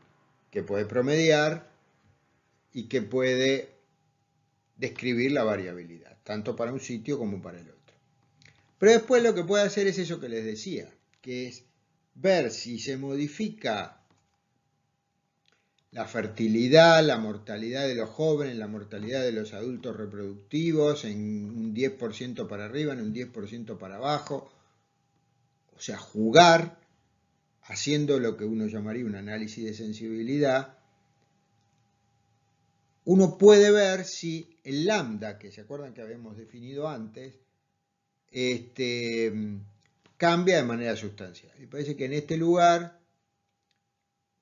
Speaker 1: que puede promediar y que puede describir la variabilidad, tanto para un sitio como para el otro. Pero después lo que puede hacer es eso que les decía, que es ver si se modifica la fertilidad, la mortalidad de los jóvenes, la mortalidad de los adultos reproductivos en un 10% para arriba, en un 10% para abajo. O sea, jugar haciendo lo que uno llamaría un análisis de sensibilidad. Uno puede ver si el lambda, que se acuerdan que habíamos definido antes, cambia de manera sustancial. Y parece que en este lugar,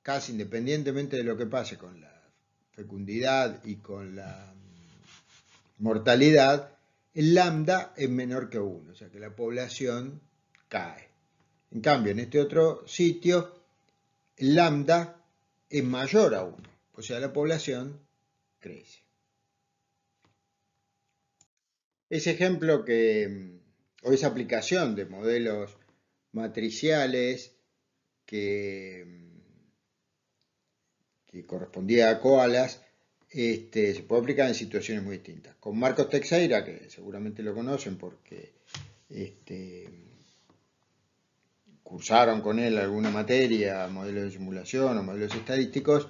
Speaker 1: casi independientemente de lo que pase con la fecundidad y con la mortalidad, el lambda es menor que 1, o sea que la población cae. En cambio, en este otro sitio, el lambda es mayor a 1, o sea la población crece. Ese ejemplo o esa aplicación de modelos matriciales que correspondía a koalas, se puede aplicar en situaciones muy distintas. Con Marcos Teixeira, que seguramente lo conocen porque cursaron con él alguna materia, modelos de simulación o modelos estadísticos,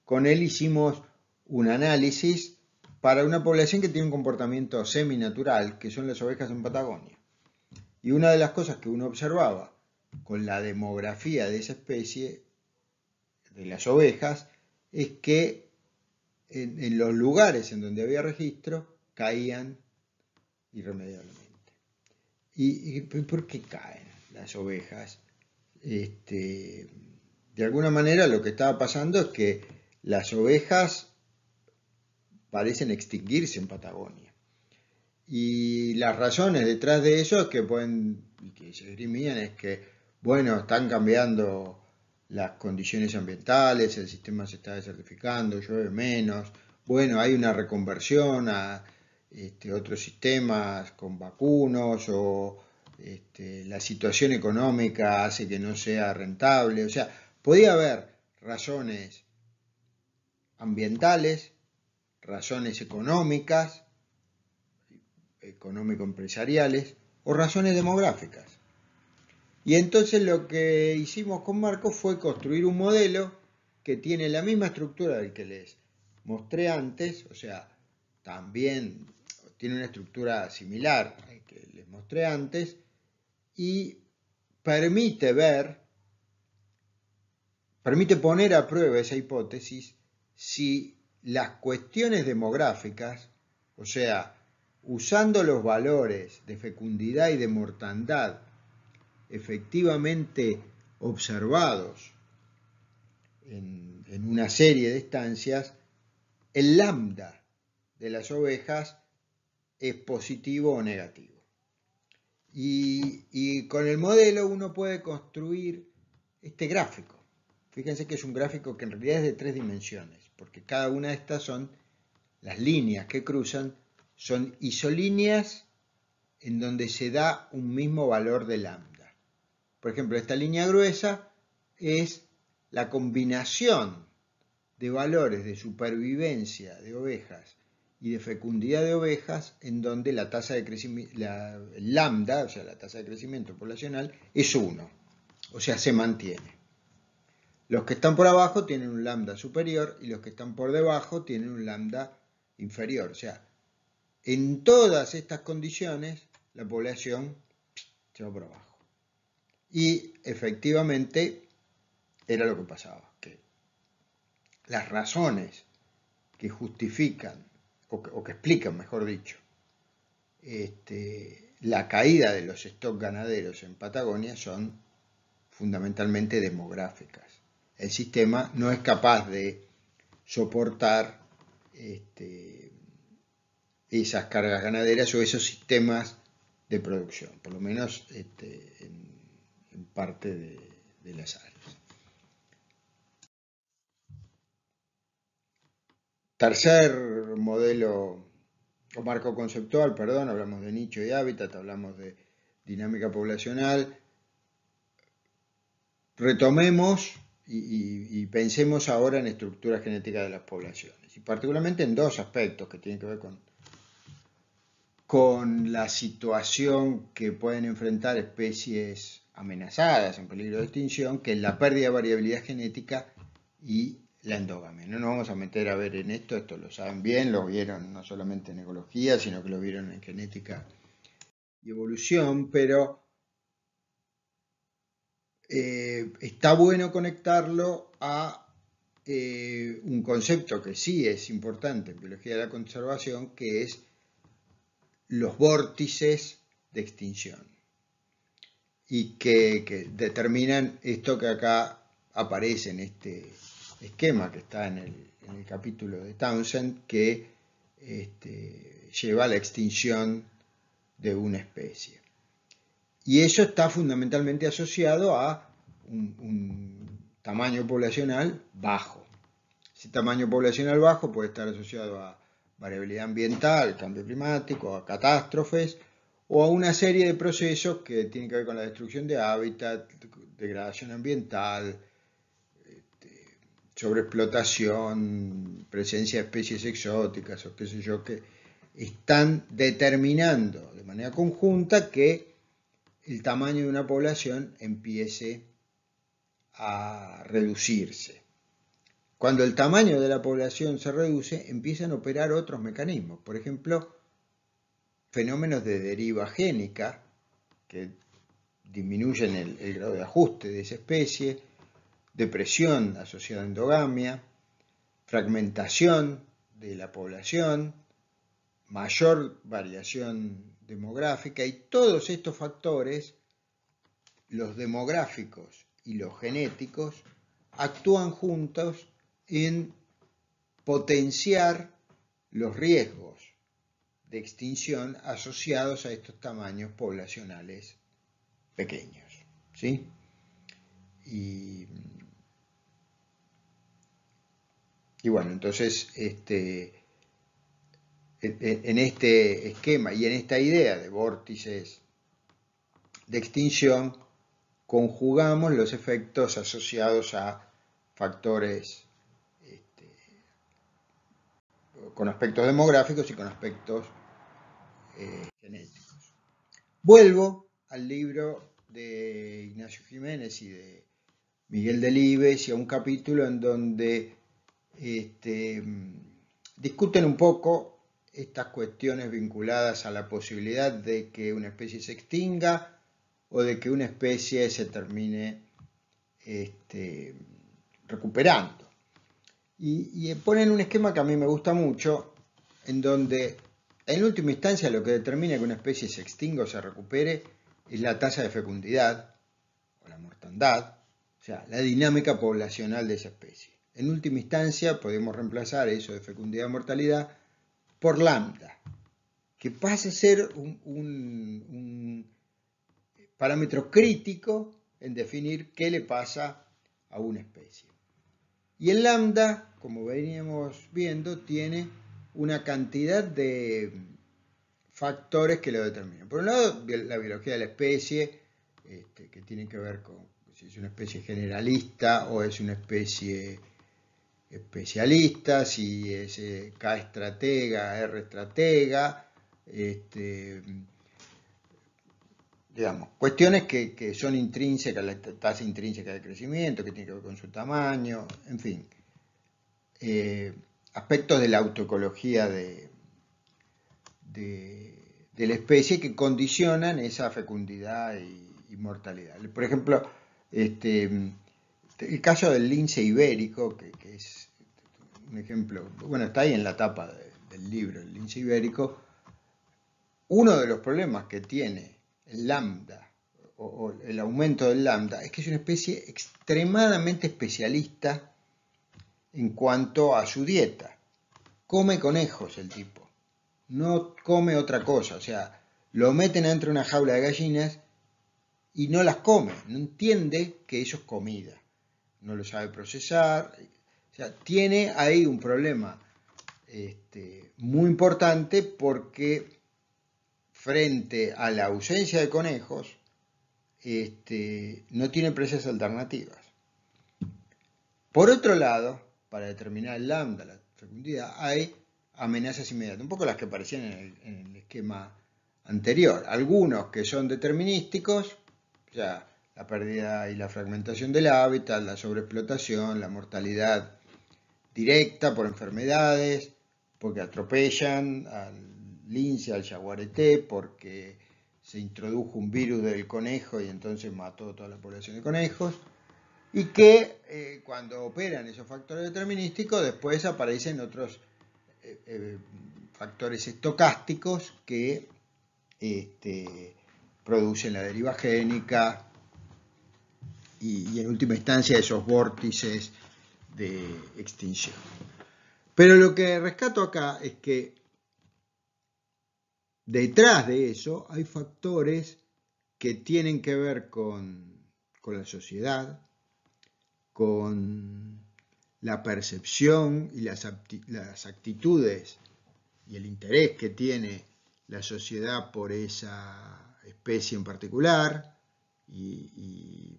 Speaker 1: con él hicimos un análisis para una población que tiene un comportamiento seminatural, que son las ovejas en Patagonia. Y una de las cosas que uno observaba con la demografía de esa especie, de las ovejas, es que en los lugares en donde había registro caían irremediablemente. ¿Y por qué caen las ovejas? De alguna manera lo que estaba pasando es que las ovejas parecen extinguirse en Patagonia. Y las razones detrás de eso es que que se esgrimían es que, bueno, están cambiando las condiciones ambientales, el sistema se está desertificando, llueve menos, bueno, hay una reconversión a otros sistemas con vacunos, o la situación económica hace que no sea rentable. O sea, podía haber razones ambientales, razones económicas, económico-empresariales, o razones demográficas. Y entonces lo que hicimos con Marcos fue construir un modelo que tiene la misma estructura del que les mostré antes, o sea, también tiene una estructura similar al que les mostré antes, y permite poner a prueba esa hipótesis si las cuestiones demográficas, o sea, usando los valores de fecundidad y de mortandad efectivamente observados en una serie de estancias, el lambda de las ovejas es positivo o negativo. Y con el modelo uno puede construir este gráfico. Fíjense que es un gráfico que en realidad es de 3 dimensiones, porque cada una de estas son las líneas que cruzan, son isolíneas en donde se da un mismo valor de lambda. Por ejemplo, esta línea gruesa es la combinación de valores de supervivencia de ovejas y de fecundidad de ovejas, en donde la tasa de crecimiento, el lambda, o sea, la tasa de crecimiento poblacional, es 1, o sea, se mantiene. Los que están por abajo tienen un lambda superior y los que están por debajo tienen un lambda inferior. O sea, en todas estas condiciones la población se va por abajo. Y efectivamente era lo que pasaba, que las razones que justifican o que explican, mejor dicho, la caída de los stocks ganaderos en Patagonia son fundamentalmente demográficas. El sistema no es capaz de soportar esas cargas ganaderas o esos sistemas de producción, por lo menos en parte de las áreas. Tercer modelo o marco conceptual, perdón, hablamos de nicho y hábitat, hablamos de dinámica poblacional. Retomemos y pensemos ahora en estructuras genéticas de las poblaciones, y particularmente en dos aspectos que tienen que ver con la situación que pueden enfrentar especies amenazadas, en peligro de extinción, que es la pérdida de variabilidad genética y la endogamia. No nos vamos a meter a ver en esto lo saben bien, lo vieron no solamente en ecología, sino que lo vieron en genética y evolución, pero está bueno conectarlo a un concepto que sí es importante en biología de la conservación, que es los vórtices de extinción, y que determinan esto que acá aparece en este esquema que está en el capítulo de Townsend, que lleva a la extinción de una especie. Y eso está fundamentalmente asociado a un tamaño poblacional bajo. Ese tamaño poblacional bajo puede estar asociado a variabilidad ambiental, cambio climático, a catástrofes o a una serie de procesos que tienen que ver con la destrucción de hábitat, degradación ambiental, sobreexplotación, presencia de especies exóticas o qué sé yo, que están determinando de manera conjunta que el tamaño de una población empiece a reducirse. Cuando el tamaño de la población se reduce, empiezan a operar otros mecanismos. Por ejemplo, fenómenos de deriva génica que disminuyen el grado de ajuste de esa especie, depresión asociada a endogamia, fragmentación de la población, mayor variación demográfica, y todos estos factores, los demográficos y los genéticos, actúan juntos en potenciar los riesgos de extinción asociados a estos tamaños poblacionales pequeños, ¿sí? Y bueno, entonces en este esquema y en esta idea de vórtices de extinción conjugamos los efectos asociados a factores con aspectos demográficos y con aspectos genéticos. Vuelvo al libro de Ignacio Jiménez y de Miguel Delibes y a un capítulo en donde discuten un poco estas cuestiones vinculadas a la posibilidad de que una especie se extinga o de que una especie se termine recuperando. Y ponen un esquema que a mí me gusta mucho, en donde en última instancia lo que determina que una especie se extinga o se recupere es la tasa de fecundidad o la mortandad, o sea, la dinámica poblacional de esa especie. En última instancia podemos reemplazar eso de fecundidad y mortalidad por lambda, que pasa a ser un parámetro crítico en definir qué le pasa a una especie. Y el lambda, como veníamos viendo, tiene una cantidad de factores que lo determinan. Por un lado, la biología de la especie, que tiene que ver con si es una especie generalista o es una especie especialista, si es K estratega, R estratega, digamos, cuestiones que son intrínsecas, la tasa intrínseca de crecimiento, que tiene que ver con su tamaño, en fin, aspectos de la autoecología de la especie que condicionan esa fecundidad y mortalidad. Por ejemplo, el caso del lince ibérico, que es un ejemplo, bueno, está ahí en la tapa del libro El lince ibérico, uno de los problemas que tiene el lambda o el aumento del lambda es que es una especie extremadamente especialista en cuanto a su dieta. Come conejos el tipo, no come otra cosa, o sea, lo meten dentro de una jaula de gallinas y no las come, no entiende que eso es comida, no lo sabe procesar, o sea, tiene ahí un problema muy importante porque frente a la ausencia de conejos, no tiene presas alternativas. Por otro lado, para determinar el lambda, la fecundidad, hay amenazas inmediatas, un poco las que aparecían en el esquema anterior. Algunos que son determinísticos, o sea, la pérdida y la fragmentación del hábitat, la sobreexplotación, la mortalidad directa por enfermedades, porque atropellan al lince, al jaguareté, porque se introdujo un virus del conejo y entonces mató toda la población de conejos, y que cuando operan esos factores determinísticos después aparecen otros factores estocásticos que producen la deriva génica y en última instancia esos vórtices de extinción. Pero lo que rescato acá es que detrás de eso hay factores que tienen que ver con la sociedad, con la percepción y las actitudes y el interés que tiene la sociedad por esa especie en particular, y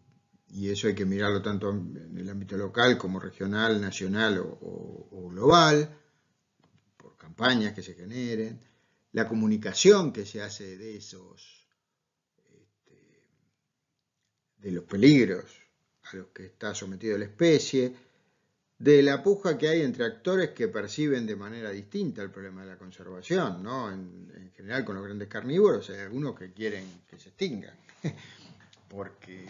Speaker 1: eso hay que mirarlo tanto en el ámbito local como regional, nacional o global, por campañas que se generen, la comunicación que se hace de esos, de los peligros a los que está sometida la especie, de la puja que hay entre actores que perciben de manera distinta el problema de la conservación, ¿no? En general con los grandes carnívoros hay algunos que quieren que se extingan, porque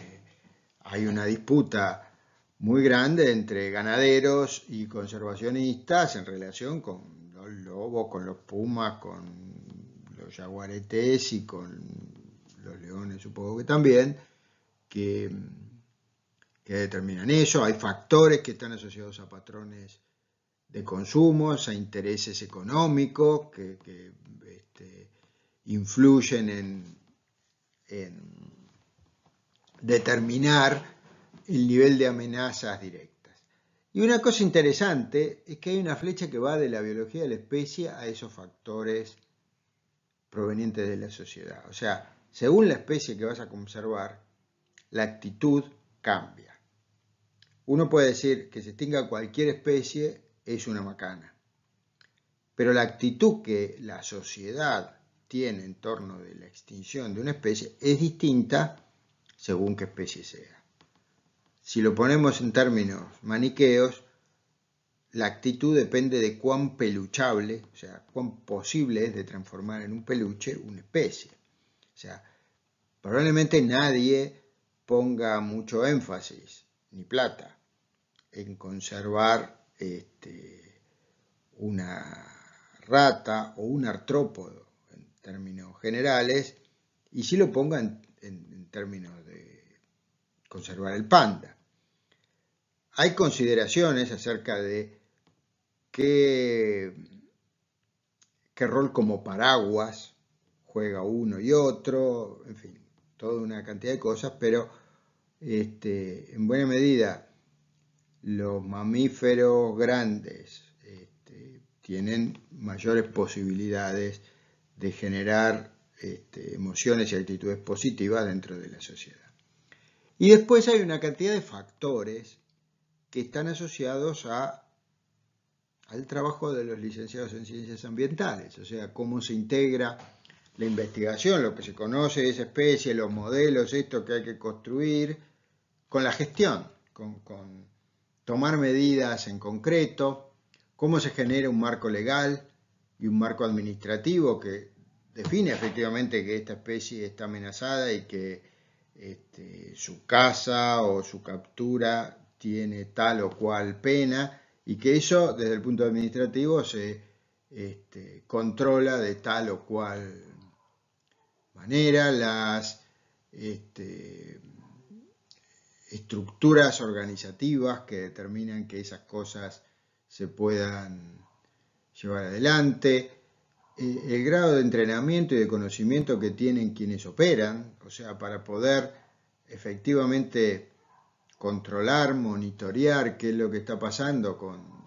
Speaker 1: hay una disputa muy grande entre ganaderos y conservacionistas en relación con los lobos, con los pumas, con los jaguaretés y con los leones, supongo que también, que determinan eso. Hay factores que están asociados a patrones de consumo, a intereses económicos que influyen en determinar el nivel de amenazas directas. Y una cosa interesante es que hay una flecha que va de la biología de la especie a esos factores provenientes de la sociedad. O sea, según la especie que vas a conservar, la actitud cambia. Uno puede decir que se extinga cualquier especie es una macana, pero la actitud que la sociedad tiene en torno de la extinción de una especie es distinta según qué especie sea. Si lo ponemos en términos maniqueos, la actitud depende de cuán peluchable, o sea, cuán posible es de transformar en un peluche una especie. O sea, probablemente nadie ponga mucho énfasis, ni plata, en conservar una rata o un artrópodo en términos generales, y si lo ponga en términos de conservar el panda. Hay consideraciones acerca de qué rol como paraguas juega uno y otro, en fin, toda una cantidad de cosas, pero en buena medida los mamíferos grandes tienen mayores posibilidades de generar emociones y actitudes positivas dentro de la sociedad. Y después hay una cantidad de factores que están asociados al trabajo de los licenciados en ciencias ambientales, o sea, cómo se integra la investigación, lo que se conoce de esa especie, los modelos, esto que hay que construir, con la gestión, con tomar medidas en concreto, cómo se genera un marco legal y un marco administrativo que define efectivamente que esta especie está amenazada y que su caza o su captura tiene tal o cual pena, y que eso desde el punto administrativo se controla de tal o cual manera las estructuras organizativas que determinan que esas cosas se puedan llevar adelante, el grado de entrenamiento y de conocimiento que tienen quienes operan, o sea, para poder efectivamente controlar, monitorear qué es lo que está pasando con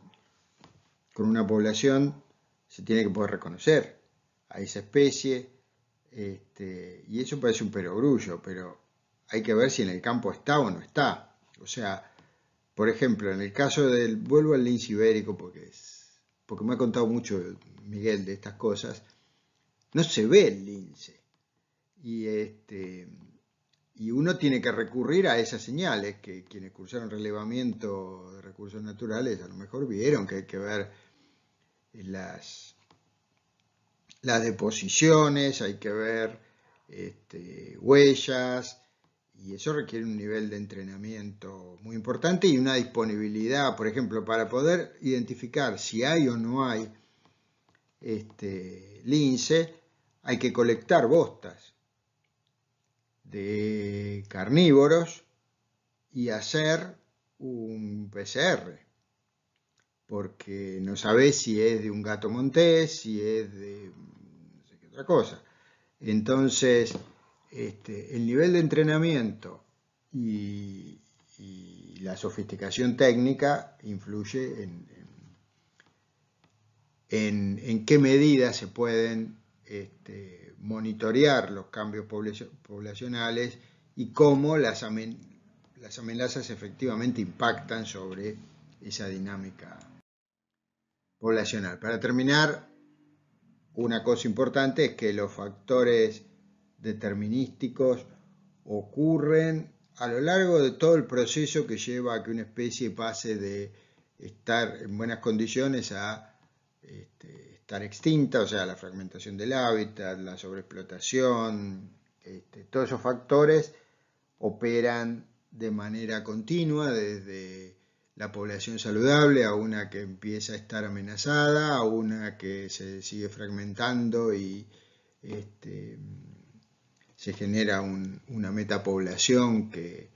Speaker 1: una población, se tiene que poder reconocer a esa especie, y eso parece un perogrullo, pero hay que ver si en el campo está o no está. O sea, por ejemplo, en el caso del, vuelvo al lince ibérico porque me ha contado mucho Miguel de estas cosas, no se ve el lince. Y uno tiene que recurrir a esas señales que quienes cursaron relevamiento de recursos naturales a lo mejor vieron que hay que ver las deposiciones, hay que ver huellas, y eso requiere un nivel de entrenamiento muy importante y una disponibilidad, por ejemplo, para poder identificar si hay o no hay lince, hay que colectar bostas de carnívoros y hacer un PCR, porque no sabés si es de un gato montés, si es de no sé qué otra cosa. Entonces, el nivel de entrenamiento y la sofisticación técnica influye en qué medida se pueden monitorear los cambios poblacionales y cómo las amenazas efectivamente impactan sobre esa dinámica poblacional. Para terminar, una cosa importante es que los factores determinísticos ocurren a lo largo de todo el proceso que lleva a que una especie pase de estar en buenas condiciones a estar extinta, o sea, la fragmentación del hábitat, la sobreexplotación, todos esos factores operan de manera continua desde la población saludable a una que empieza a estar amenazada, a una que se sigue fragmentando y se genera una metapoblación que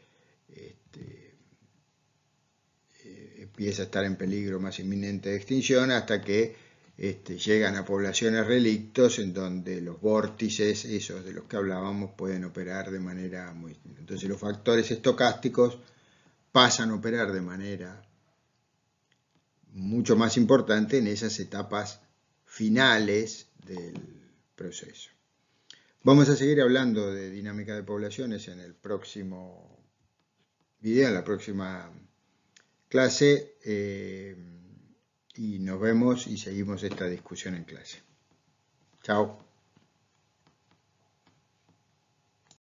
Speaker 1: empieza a estar en peligro más inminente de extinción hasta que llegan a poblaciones relictos en donde los vórtices, esos de los que hablábamos, pueden operar de manera muy distinta. Entonces los factores estocásticos pasan a operar de manera mucho más importante en esas etapas finales del proceso. Vamos a seguir hablando de dinámica de poblaciones en el próximo video, en la próxima clase, y nos vemos y seguimos esta discusión en clase. Chao.